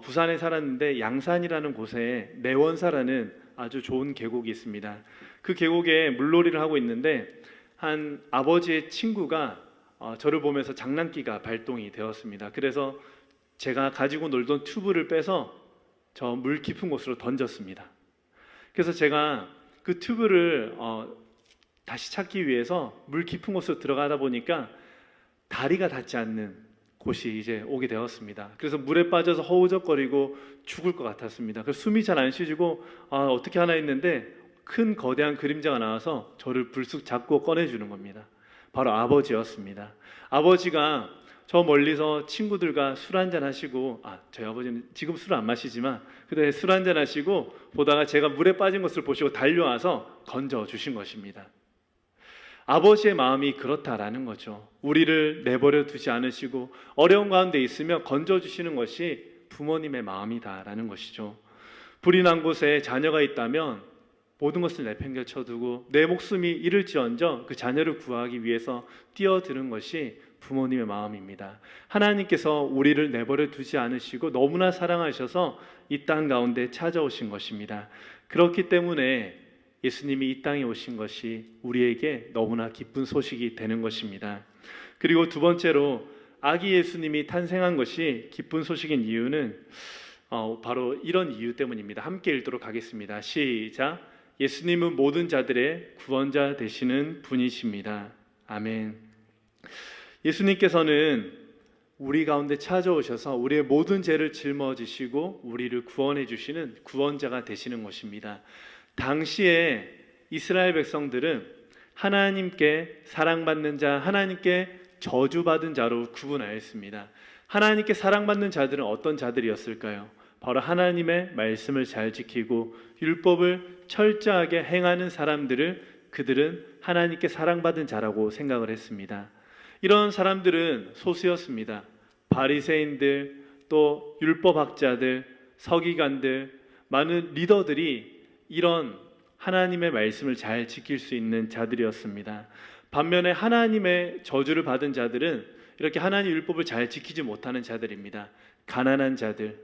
부산에 살았는데 양산이라는 곳에 내원사라는 아주 좋은 계곡이 있습니다. 그 계곡에 물놀이를 하고 있는데 한 아버지의 친구가 저를 보면서 장난기가 발동이 되었습니다. 그래서 제가 가지고 놀던 튜브를 빼서 저 물 깊은 곳으로 던졌습니다. 그래서 제가 그 튜브를 다시 찾기 위해서 물 깊은 곳으로 들어가다 보니까 다리가 닿지 않는 곳이 이제 오게 되었습니다. 그래서 물에 빠져서 허우적거리고 죽을 것 같았습니다. 그래서 숨이 잘 안 쉬지고 어떻게 하나 했는데 큰 거대한 그림자가 나와서 저를 불쑥 잡고 꺼내주는 겁니다. 바로 아버지였습니다. 아버지가 저 멀리서 친구들과 술 한잔 하시고 저희 아버지는 지금 술을 안 마시지만 그때 술 한잔 하시고 보다가 제가 물에 빠진 것을 보시고 달려와서 건져주신 것입니다. 아버지의 마음이 그렇다라는 거죠. 우리를 내버려 두지 않으시고 어려운 가운데 있으며 건져주시는 것이 부모님의 마음이다라는 것이죠. 불이 난 곳에 자녀가 있다면 모든 것을 내팽개쳐두고 내 목숨이 잃을지언정 그 자녀를 구하기 위해서 뛰어드는 것이 부모님의 마음입니다. 하나님께서 우리를 내버려 두지 않으시고 너무나 사랑하셔서 이 땅 가운데 찾아오신 것입니다. 그렇기 때문에 예수님이 이 땅에 오신 것이 우리에게 너무나 기쁜 소식이 되는 것입니다. 그리고 두 번째로 아기 예수님이 탄생한 것이 기쁜 소식인 이유는 바로 이런 이유 때문입니다. 함께 읽도록 하겠습니다. 시작. 예수님은 모든 자들의 구원자 되시는 분이십니다. 아멘. 예수님께서는 우리 가운데 찾아오셔서 우리의 모든 죄를 짊어지시고 우리를 구원해 주시는 구원자가 되시는 것입니다. 당시에 이스라엘 백성들은 하나님께 사랑받는 자, 하나님께 저주받은 자로 구분하였습니다. 하나님께 사랑받는 자들은 어떤 자들이었을까요? 바로 하나님의 말씀을 잘 지키고 율법을 철저하게 행하는 사람들을 그들은 하나님께 사랑받은 자라고 생각을 했습니다. 이런 사람들은 소수였습니다. 바리새인들, 또 율법학자들, 서기관들, 많은 리더들이 이런 하나님의 말씀을 잘 지킬 수 있는 자들이었습니다. 반면에 하나님의 저주를 받은 자들은 이렇게 하나님 율법을 잘 지키지 못하는 자들입니다. 가난한 자들,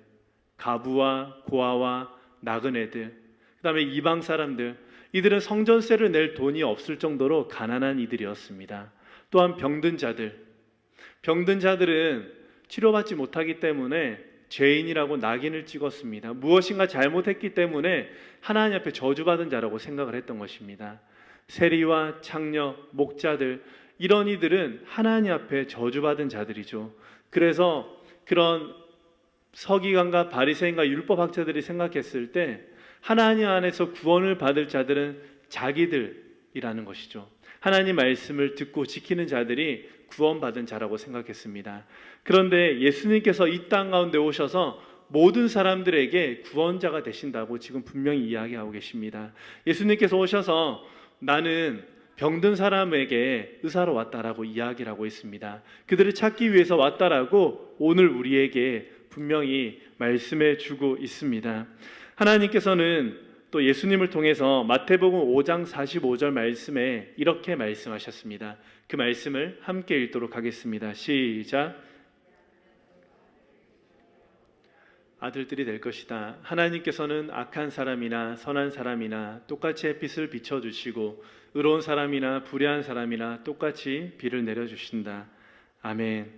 가부와 고아와 나그네들, 그 다음에 이방 사람들, 이들은 성전세를 낼 돈이 없을 정도로 가난한 이들이었습니다. 또한 병든 자들은 치료받지 못하기 때문에 죄인이라고 낙인을 찍었습니다. 무엇인가 잘못했기 때문에 하나님 앞에 저주받은 자라고 생각을 했던 것입니다. 세리와 창녀, 목자들, 이런 이들은 하나님 앞에 저주받은 자들이죠. 그래서 그런 서기관과 바리새인과 율법학자들이 생각했을 때 하나님 안에서 구원을 받을 자들은 자기들이라는 것이죠. 하나님 말씀을 듣고 지키는 자들이 구원받은 자라고 생각했습니다. 그런데 예수님께서 이 땅 가운데 오셔서 모든 사람들에게 구원자가 되신다고 지금 분명히 이야기하고 계십니다. 예수님께서 오셔서 나는 병든 사람에게 의사로 왔다라고 이야기를 하고 있습니다. 그들을 찾기 위해서 왔다라고 오늘 우리에게 분명히 말씀해 주고 있습니다. 하나님께서는 또 예수님을 통해서 마태복음 5장 45절 말씀에 이렇게 말씀하셨습니다. 그 말씀을 함께 읽도록 하겠습니다. 시작. 아들들이 될 것이다. 하나님께서는 악한 사람이나 선한 사람이나 똑같이 햇빛을 비춰주시고 의로운 사람이나 불의한 사람이나 똑같이 비를 내려주신다. 아멘.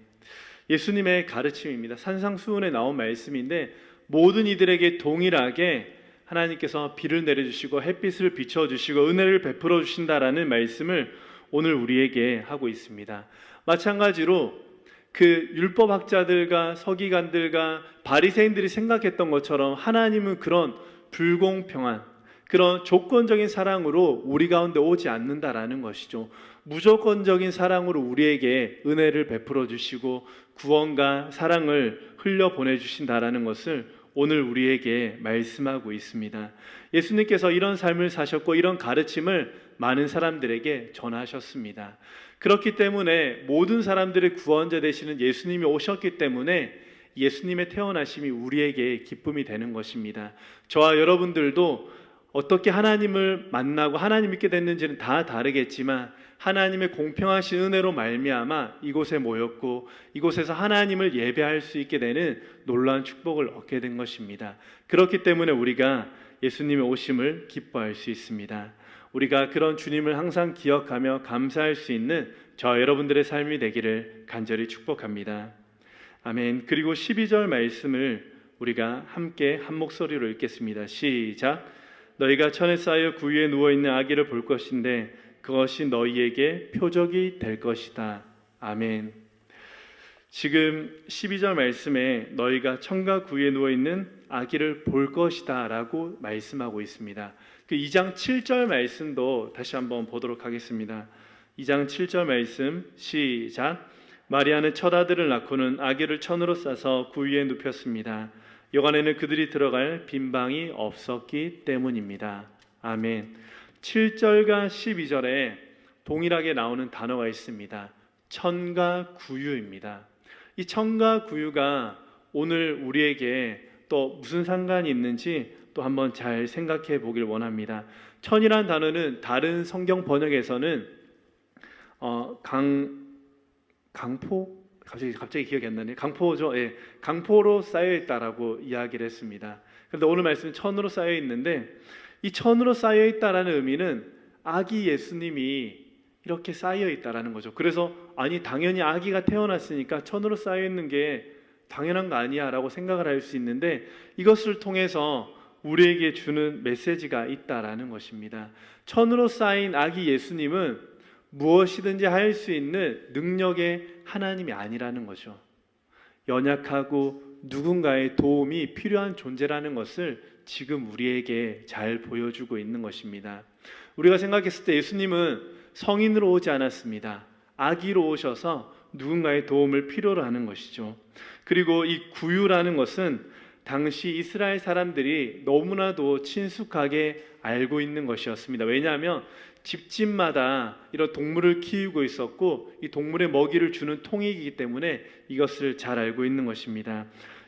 예수님의 가르침입니다. 산상수훈에 나온 말씀인데 모든 이들에게 동일하게 하나님께서 비를 내려주시고 햇빛을 비춰주시고 은혜를 베풀어 주신다라는 말씀을 오늘 우리에게 하고 있습니다. 마찬가지로 그 율법학자들과 서기관들과 바리새인들이 생각했던 것처럼 하나님은 그런 불공평한 그런 조건적인 사랑으로 우리 가운데 오지 않는다라는 것이죠. 무조건적인 사랑으로 우리에게 은혜를 베풀어 주시고 구원과 사랑을 흘려 보내주신다라는 것을 오늘 우리에게 말씀하고 있습니다. 예수님께서 이런 삶을 사셨고 이런 가르침을 많은 사람들에게 전하셨습니다. 그렇기 때문에 모든 사람들의 구원자 되시는 예수님이 오셨기 때문에 예수님의 태어나심이 우리에게 기쁨이 되는 것입니다. 저와 여러분들도 어떻게 하나님을 만나고 하나님 믿게 됐는지는 다 다르겠지만 하나님의 공평하신 은혜로 말미암아 이곳에 모였고 이곳에서 하나님을 예배할 수 있게 되는 놀라운 축복을 얻게 된 것입니다. 그렇기 때문에 우리가 예수님의 오심을 기뻐할 수 있습니다. 우리가 그런 주님을 항상 기억하며 감사할 수 있는 저와 여러분들의 삶이 되기를 간절히 축복합니다. 아멘. 그리고 12절 말씀을 우리가 함께 한 목소리로 읽겠습니다. 시작. 너희가 천에 쌓여 구유에 누워있는 아기를 볼 것인데 그것이 너희에게 표적이 될 것이다. 아멘. 지금 12절 말씀에 너희가 천과 구유에 누워있는 아기를 볼 것이다 라고 말씀하고 있습니다. 그 2장 7절 말씀도 다시 한번 보도록 하겠습니다. 2장 7절 말씀 시작. 마리아는 첫 아들을 낳고는 아기를 천으로 싸서 구유에 눕혔습니다. 여관에는 그들이 들어갈 빈 방이 없었기 때문입니다. 아멘. 7절과 12절에 동일하게 나오는 단어가 있습니다. 천과 구유입니다. 이 천과 구유가 오늘 우리에게 또 무슨 상관이 있는지 또 한번 잘 생각해 보길 원합니다. 천이란 단어는 다른 성경 번역에서는 강포 갑자기 기억이 안 나네요. 강포죠. 예, 강포로 쌓여 있다라고 이야기를 했습니다. 그런데 오늘 말씀은 천으로 쌓여 있는데 이 천으로 쌓여 있다라는 의미는 아기 예수님이 이렇게 쌓여 있다라는 거죠. 그래서 아니 당연히 아기가 태어났으니까 천으로 쌓여 있는 게 당연한 거 아니야라고 생각을 할 수 있는데 이것을 통해서 우리에게 주는 메시지가 있다라는 것입니다. 천으로 쌓인 아기 예수님은 무엇이든지 할 수 있는 능력의 하나님이 아니라는 거죠. 연약하고 누군가의 도움이 필요한 존재라는 것을 지금 우리에게 잘 보여주고 있는 것입니다. 우리가 생각했을 때 예수님은 성인으로 오지 않았습니다. 아기로 오셔서 누군가의 도움을 필요로 하는 것이죠. 그리고 이 구유라는 것은 당시 이스라엘 사람들이 너무나도 친숙하게 알고 있는 것이었습니다. 왜냐하면 집집마다 이런 동물을 키우고 있었고 이 동물의 먹이를 주는 통이기 때문에 이것을 잘 알고 있는 것입니다.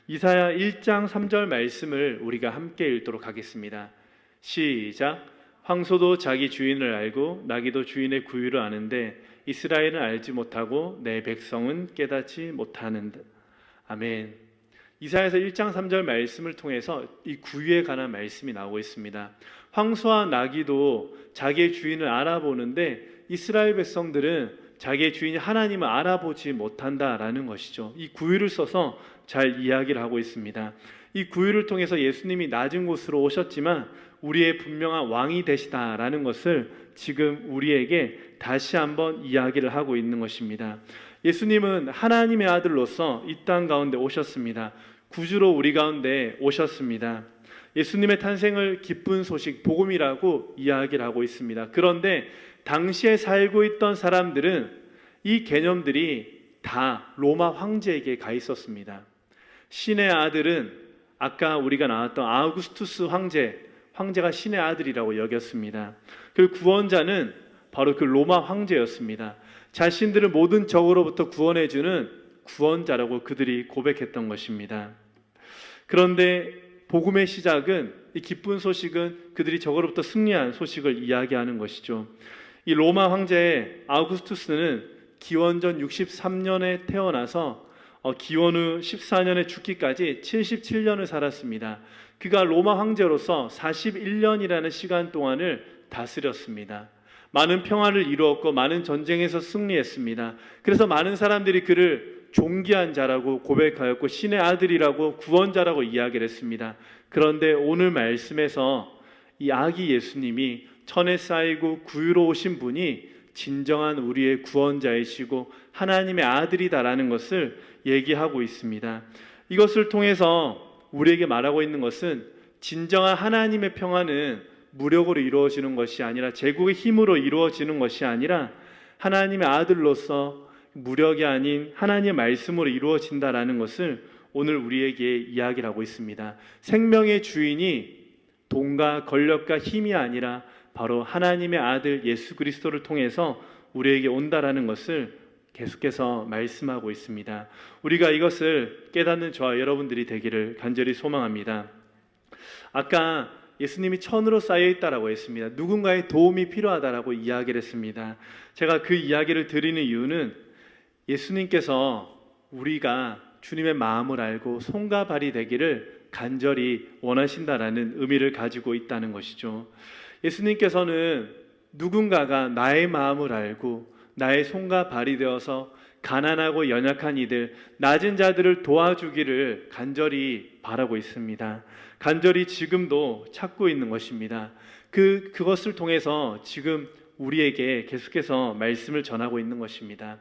이사야 1장 3절 말씀을 우리가 함께 읽도록 하겠습니다. 시작. 황소도 자기 주인을 알고 나귀도 주인의 구유를 아는데 이스라엘은 알지 못하고 내 백성은 깨닫지 못하는다. 아멘. 이사야서 1장 3절 말씀을 통해서 이 구유에 관한 말씀이 나오고 있습니다. 황소와 나귀도 자기의 주인을 알아보는데 이스라엘 백성들은 자기의 주인이 하나님을 알아보지 못한다라는 것이죠. 이 구유를 써서 잘 이야기를 하고 있습니다. 이 구유를 통해서 예수님이 낮은 곳으로 오셨지만 우리의 분명한 왕이 되시다라는 것을 지금 우리에게 다시 한번 이야기를 하고 있는 것입니다. 예수님은 하나님의 아들로서 이 땅 가운데 오셨습니다. 구주로 우리 가운데 오셨습니다. 예수님의 탄생을 기쁜 소식, 복음이라고 이야기를 하고 있습니다. 그런데 당시에 살고 있던 사람들은 이 개념들이 다 로마 황제에게 가 있었습니다. 신의 아들은 아까 우리가 나왔던 아우구스투스 황제가 신의 아들이라고 여겼습니다. 그 구원자는 바로 그 로마 황제였습니다. 자신들을 모든 적으로부터 구원해주는 구원자라고 그들이 고백했던 것입니다. 그런데 복음의 시작은, 이 기쁜 소식은 그들이 적으로부터 승리한 소식을 이야기하는 것이죠. 이 로마 황제 아우구스투스는 기원전 63년에 태어나서 기원 후 14년에 죽기까지 77년을 살았습니다. 그가 로마 황제로서 41년이라는 시간 동안을 다스렸습니다. 많은 평화를 이루었고 많은 전쟁에서 승리했습니다. 그래서 많은 사람들이 그를 존귀한 자라고 고백하였고 신의 아들이라고 구원자라고 이야기를 했습니다. 그런데 오늘 말씀에서 이 아기 예수님이 천에 쌓이고 구유로 오신 분이 진정한 우리의 구원자이시고 하나님의 아들이다라는 것을 얘기하고 있습니다. 이것을 통해서 우리에게 말하고 있는 것은 진정한 하나님의 평화는 무력으로 이루어지는 것이 아니라 제국의 힘으로 이루어지는 것이 아니라 하나님의 아들로서 무력이 아닌 하나님의 말씀으로 이루어진다라는 것을 오늘 우리에게 이야기를 하고 있습니다. 생명의 주인이 돈과 권력과 힘이 아니라 바로 하나님의 아들 예수 그리스도를 통해서 우리에게 온다라는 것을 계속해서 말씀하고 있습니다. 우리가 이것을 깨닫는 저와 여러분들이 되기를 간절히 소망합니다. 아까 예수님이 천으로 쌓여 있다라고 했습니다. 누군가의 도움이 필요하다라고 이야기를 했습니다. 제가 그 이야기를 드리는 이유는 예수님께서 우리가 주님의 마음을 알고 손과 발이 되기를 간절히 원하신다라는 의미를 가지고 있다는 것이죠. 예수님께서는 누군가가 나의 마음을 알고 나의 손과 발이 되어서 가난하고 연약한 이들, 낮은 자들을 도와주기를 간절히 바라고 있습니다. 간절히 지금도 찾고 있는 것입니다. 그것을 통해서 지금 우리에게 계속해서 말씀을 전하고 있는 것입니다.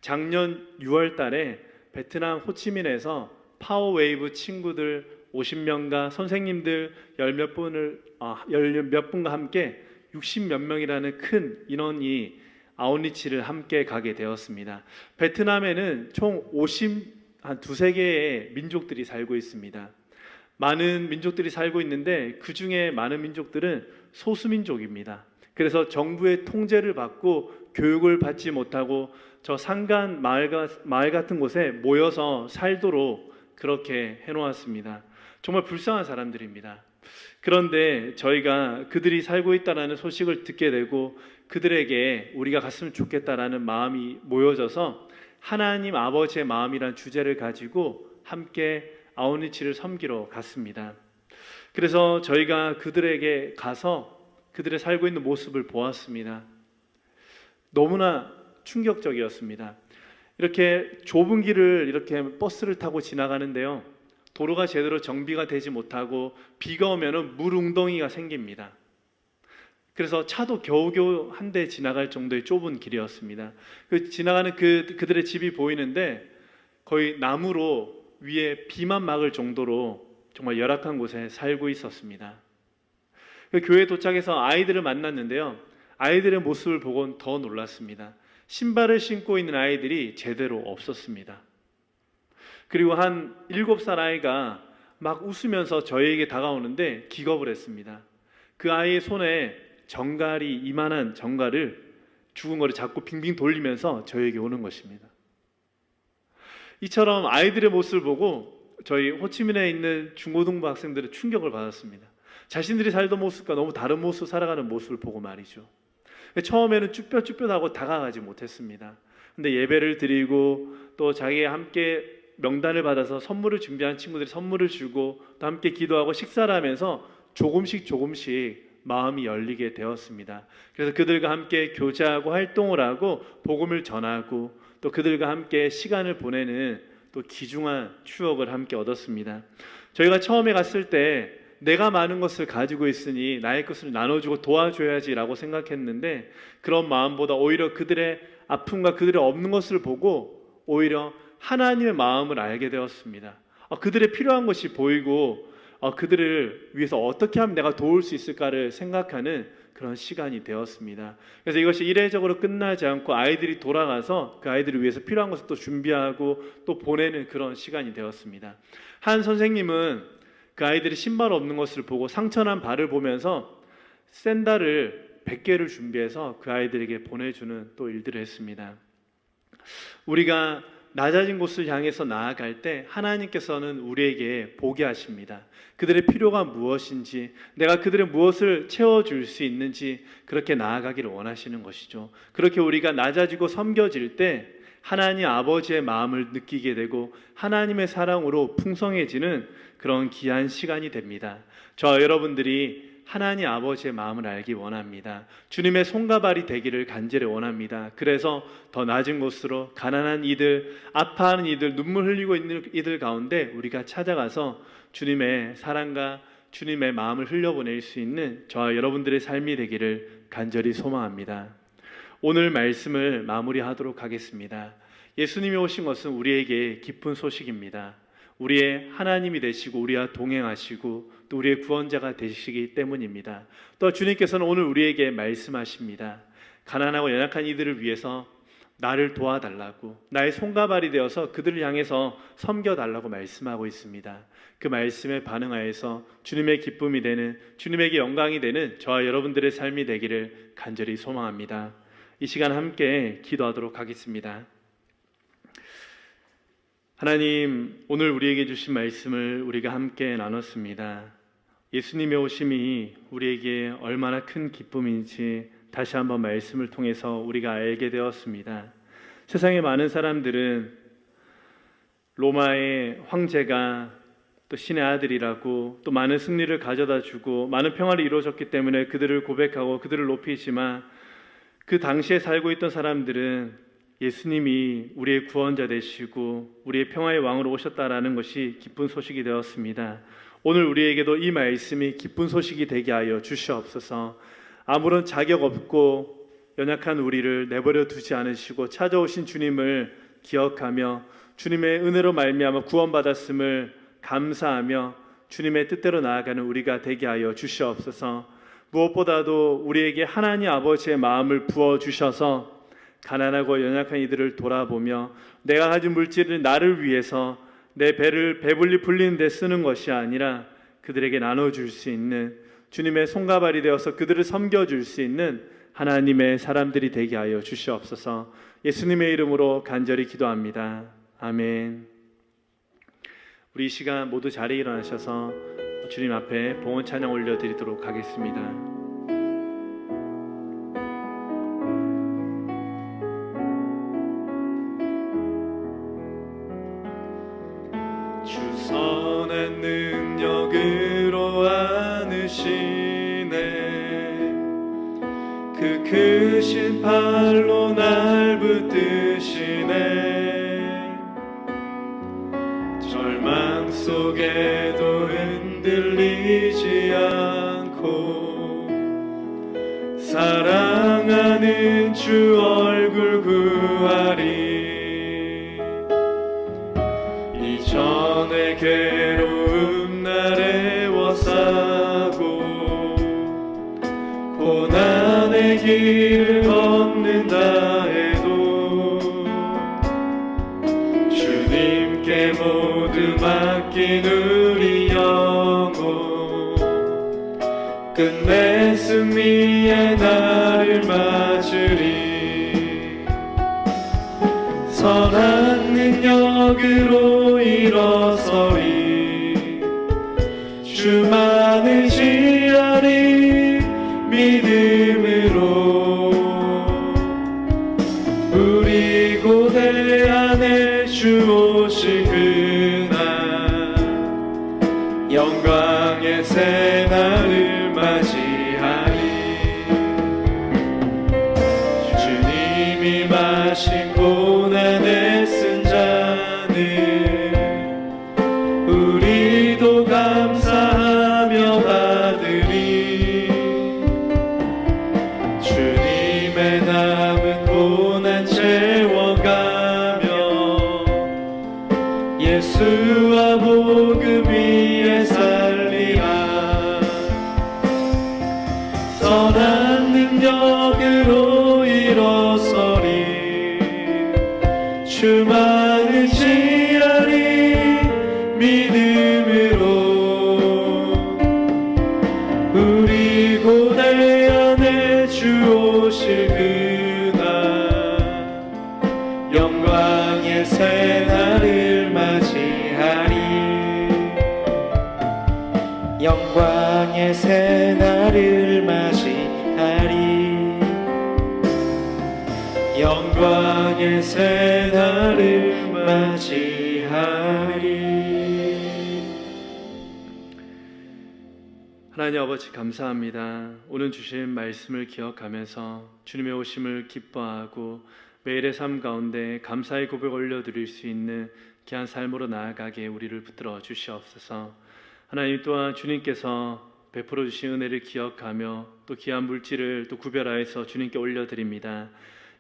작년 6월 달에 베트남 호치민에서 파워웨이브 친구들 50명과 선생님들 몇 분과 함께 60몇 명이라는 큰 인원이 아웃리치를 함께 가게 되었습니다. 베트남에는 총 한 두세 개의 민족들이 살고 있습니다. 많은 민족들이 살고 있는데 그 중에 많은 민족들은 소수민족입니다. 그래서 정부의 통제를 받고 교육을 받지 못하고 저 산간 마을 같은 곳에 모여서 살도록 그렇게 해놓았습니다. 정말 불쌍한 사람들입니다. 그런데 저희가 그들이 살고 있다는 소식을 듣게 되고 그들에게 우리가 갔으면 좋겠다라는 마음이 모여져서 하나님 아버지의 마음이란 주제를 가지고 함께 아웃리치를 섬기러 갔습니다. 그래서 저희가 그들에게 가서 그들의 살고 있는 모습을 보았습니다. 너무나 충격적이었습니다. 이렇게 좁은 길을 이렇게 버스를 타고 지나가는데요. 도로가 제대로 정비가 되지 못하고 비가 오면은 물 웅덩이가 생깁니다. 그래서 차도 겨우겨우 한 대 지나갈 정도의 좁은 길이었습니다. 지나가는 그들의 집이 보이는데 거의 나무로 위에 비만 막을 정도로 정말 열악한 곳에 살고 있었습니다. 교회 도착해서 아이들을 만났는데요. 아이들의 모습을 보곤 더 놀랐습니다. 신발을 신고 있는 아이들이 제대로 없었습니다. 그리고 한 7살 아이가 막 웃으면서 저희에게 다가오는데 기겁을 했습니다. 그 아이의 손에 정갈이 이만한 정갈을 죽은 거를 자꾸 빙빙 돌리면서 저희에게 오는 것입니다. 이처럼 아이들의 모습을 보고 저희 호치민에 있는 중고등부 학생들은 충격을 받았습니다. 자신들이 살던 모습과 너무 다른 모습 살아가는 모습을 보고 말이죠. 처음에는 쭈뼛쭈뼛하고 다가가지 못했습니다. 근데 예배를 드리고 또 자기가 함께 명단을 받아서 선물을 준비한 친구들이 선물을 주고 또 함께 기도하고 식사를 하면서 조금씩 마음이 열리게 되었습니다. 그래서 그들과 함께 교제하고 활동을 하고 복음을 전하고 또 그들과 함께 시간을 보내는 또 귀중한 추억을 함께 얻었습니다. 저희가 처음에 갔을 때 내가 많은 것을 가지고 있으니 나의 것을 나눠주고 도와줘야지라고 생각했는데 그런 마음보다 오히려 그들의 아픔과 그들의 없는 것을 보고 오히려 하나님의 마음을 알게 되었습니다. 그들의 필요한 것이 보이고 그들을 위해서 어떻게 하면 내가 도울 수 있을까를 생각하는 그런 시간이 되었습니다. 그래서 이것이 이례적으로 끝나지 않고 아이들이 돌아가서 그 아이들을 위해서 필요한 것을 또 준비하고 또 보내는 그런 시간이 되었습니다. 한 선생님은 그 아이들이 신발 없는 것을 보고 상처난 발을 보면서 샌들을 100개를 준비해서 그 아이들에게 보내주는 또 일들을 했습니다. 우리가 낮아진 곳을 향해서 나아갈 때 하나님께서는 우리에게 보게 하십니다. 그들의 필요가 무엇인지, 내가 그들의 무엇을 채워줄 수 있는지 그렇게 나아가기를 원하시는 것이죠. 그렇게 우리가 낮아지고 섬겨질 때 하나님 아버지의 마음을 느끼게 되고 하나님의 사랑으로 풍성해지는 그런 귀한 시간이 됩니다. 저와 여러분들이 하나님 아버지의 마음을 알기 원합니다. 주님의 손과 발이 되기를 간절히 원합니다. 그래서 더 낮은 곳으로 가난한 이들, 아파하는 이들, 눈물 흘리고 있는 이들 가운데 우리가 찾아가서 주님의 사랑과 주님의 마음을 흘려보낼 수 있는 저와 여러분들의 삶이 되기를 간절히 소망합니다. 오늘 말씀을 마무리하도록 하겠습니다. 예수님이 오신 것은 우리에게 기쁜 소식입니다. 우리의 하나님이 되시고 우리와 동행하시고 또 우리의 구원자가 되시기 때문입니다. 또 주님께서는 오늘 우리에게 말씀하십니다. 가난하고 연약한 이들을 위해서 나를 도와달라고, 나의 손과 발이 되어서 그들을 향해서 섬겨달라고 말씀하고 있습니다. 그 말씀에 반응하여서 주님의 기쁨이 되는, 주님에게 영광이 되는 저와 여러분들의 삶이 되기를 간절히 소망합니다. 이 시간 함께 기도하도록 하겠습니다. 하나님, 오늘 우리에게 주신 말씀을 우리가 함께 나눴습니다. 예수님의 오심이 우리에게 얼마나 큰 기쁨인지 다시 한번 말씀을 통해서 우리가 알게 되었습니다. 세상의 많은 사람들은 로마의 황제가 또 신의 아들이라고, 또 많은 승리를 가져다 주고 많은 평화를 이루어졌기 때문에 그들을 고백하고 그들을 높이지만, 그 당시에 살고 있던 사람들은 예수님이 우리의 구원자 되시고 우리의 평화의 왕으로 오셨다라는 것이 기쁜 소식이 되었습니다. 오늘 우리에게도 이 말씀이 기쁜 소식이 되게 하여 주시옵소서. 아무런 자격 없고 연약한 우리를 내버려 두지 않으시고 찾아오신 주님을 기억하며 주님의 은혜로 말미암아 구원받았음을 감사하며 주님의 뜻대로 나아가는 우리가 되게 하여 주시옵소서. 무엇보다도 우리에게 하나님 아버지의 마음을 부어주셔서 가난하고 연약한 이들을 돌아보며 내가 가진 물질을 나를 위해서 내 배를 배불리 불리는 데 쓰는 것이 아니라 그들에게 나눠줄 수 있는, 주님의 손과 발이 되어서 그들을 섬겨줄 수 있는 하나님의 사람들이 되게 하여 주시옵소서. 예수님의 이름으로 간절히 기도합니다. 아멘. 우리 이 시간 모두 자리에 일어나셔서 주님 앞에 봉헌 찬양 올려드리도록 하겠습니다. 주 선한 능력으로 안으시네, 그 크신 팔로 날 붙드시네. 절망 속에도 흔들리지 않고 사랑하는 주 얼굴 구하리. 이전의 괴로움 날 애워싸고 고난의 길을 걷는다 해도 주님께 모두 맡긴 우리 영혼, 끝내 승리의 날을 맞으리. 선한 능력으로 일어서리. 주만을 지하리 믿음으로. 우리 고대 안에 주 오실 그날, 영광의 새날을 맞이하리. 주님이 마신 고난에 쓴 잔을 우리도 감사하며 받으리. 주님의 남은 고난 채워가며 예수와 복음 위에 살리라. 선한 능력으로 일어서리. 주만을 지하리 믿음으로. 우리 고대 안에 주 오실 그날, 영광의 새 영광의 새날을 맞이하리. 영광의 새날을 맞이하리. 하나님 아버지 감사합니다. 오늘 주신 말씀을 기억하면서 주님의 오심을 기뻐하고 매일의 삶 가운데 감사의 고백 올려드릴 수 있는 귀한 삶으로 나아가게 우리를 붙들어 주시옵소서. 하나님 또한 주님께서 베풀어 주신 은혜를 기억하며 또 귀한 물질을 또 구별하여서 주님께 올려드립니다.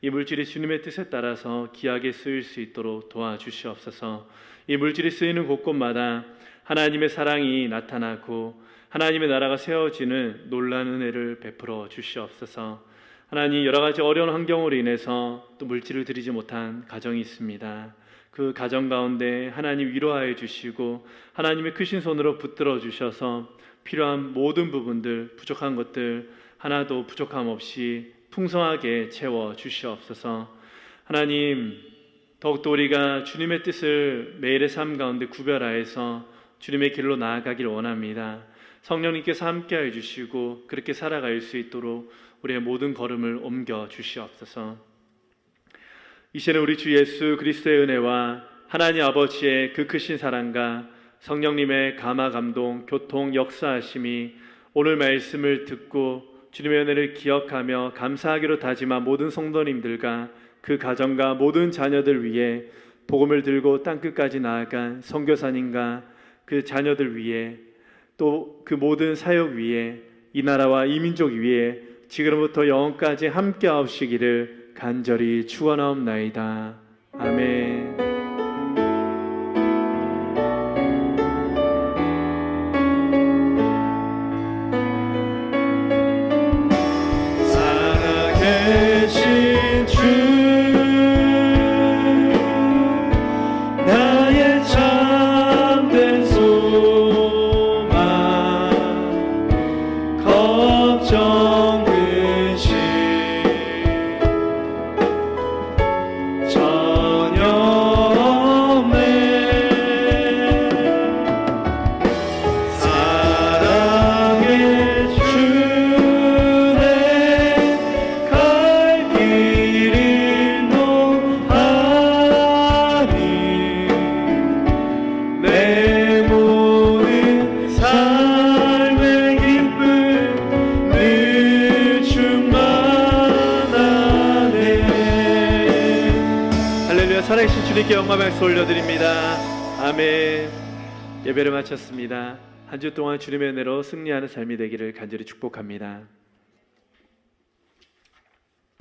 이 물질이 주님의 뜻에 따라서 귀하게 쓰일 수 있도록 도와주시옵소서. 이 물질이 쓰이는 곳곳마다 하나님의 사랑이 나타나고 하나님의 나라가 세워지는 놀라운 은혜를 베풀어 주시옵소서. 하나님, 여러 가지 어려운 환경으로 인해서 또 물질을 드리지 못한 가정이 있습니다. 그 가정 가운데 하나님 위로하여 주시고 하나님의 크신 손으로 붙들어 주셔서 필요한 모든 부분들, 부족한 것들 하나도 부족함 없이 풍성하게 채워 주시옵소서. 하나님, 더욱더 우리가 주님의 뜻을 매일의 삶 가운데 구별하여서 주님의 길로 나아가길 원합니다. 성령님께서 함께해 주시고 그렇게 살아갈 수 있도록 우리의 모든 걸음을 옮겨 주시옵소서. 이 시간에 우리 주 예수 그리스도의 은혜와 하나님 아버지의 그 크신 사랑과 성령님의 감화 감동 교통 역사하심이 오늘 말씀을 듣고 주님의 은혜를 기억하며 감사하기로 다짐한 모든 성도님들과 그 가정과 모든 자녀들 위해 복음을 들고 땅끝까지 나아간 선교사님과 그 자녀들 위해 또 그 모든 사역 위에 이 나라와 이 민족 위에 지금부터 영원까지 함께 하시기를 간절히 축원하옵나이다. 아멘. 살아계신 주 나의 참된 소망 걱정 근심 전혀 없네. 사랑의 주내 갈 길을 노하니 내 모든 삶의 기쁨 늘 충만하네. 할렐루야. 살아계신 주님께 영광 박수 올려드립니다. 아멘. 예배를 마쳤습니다. 한 주 동안 주님의 은혜로 승리하는 삶이 되기를 간절히 축복합니다.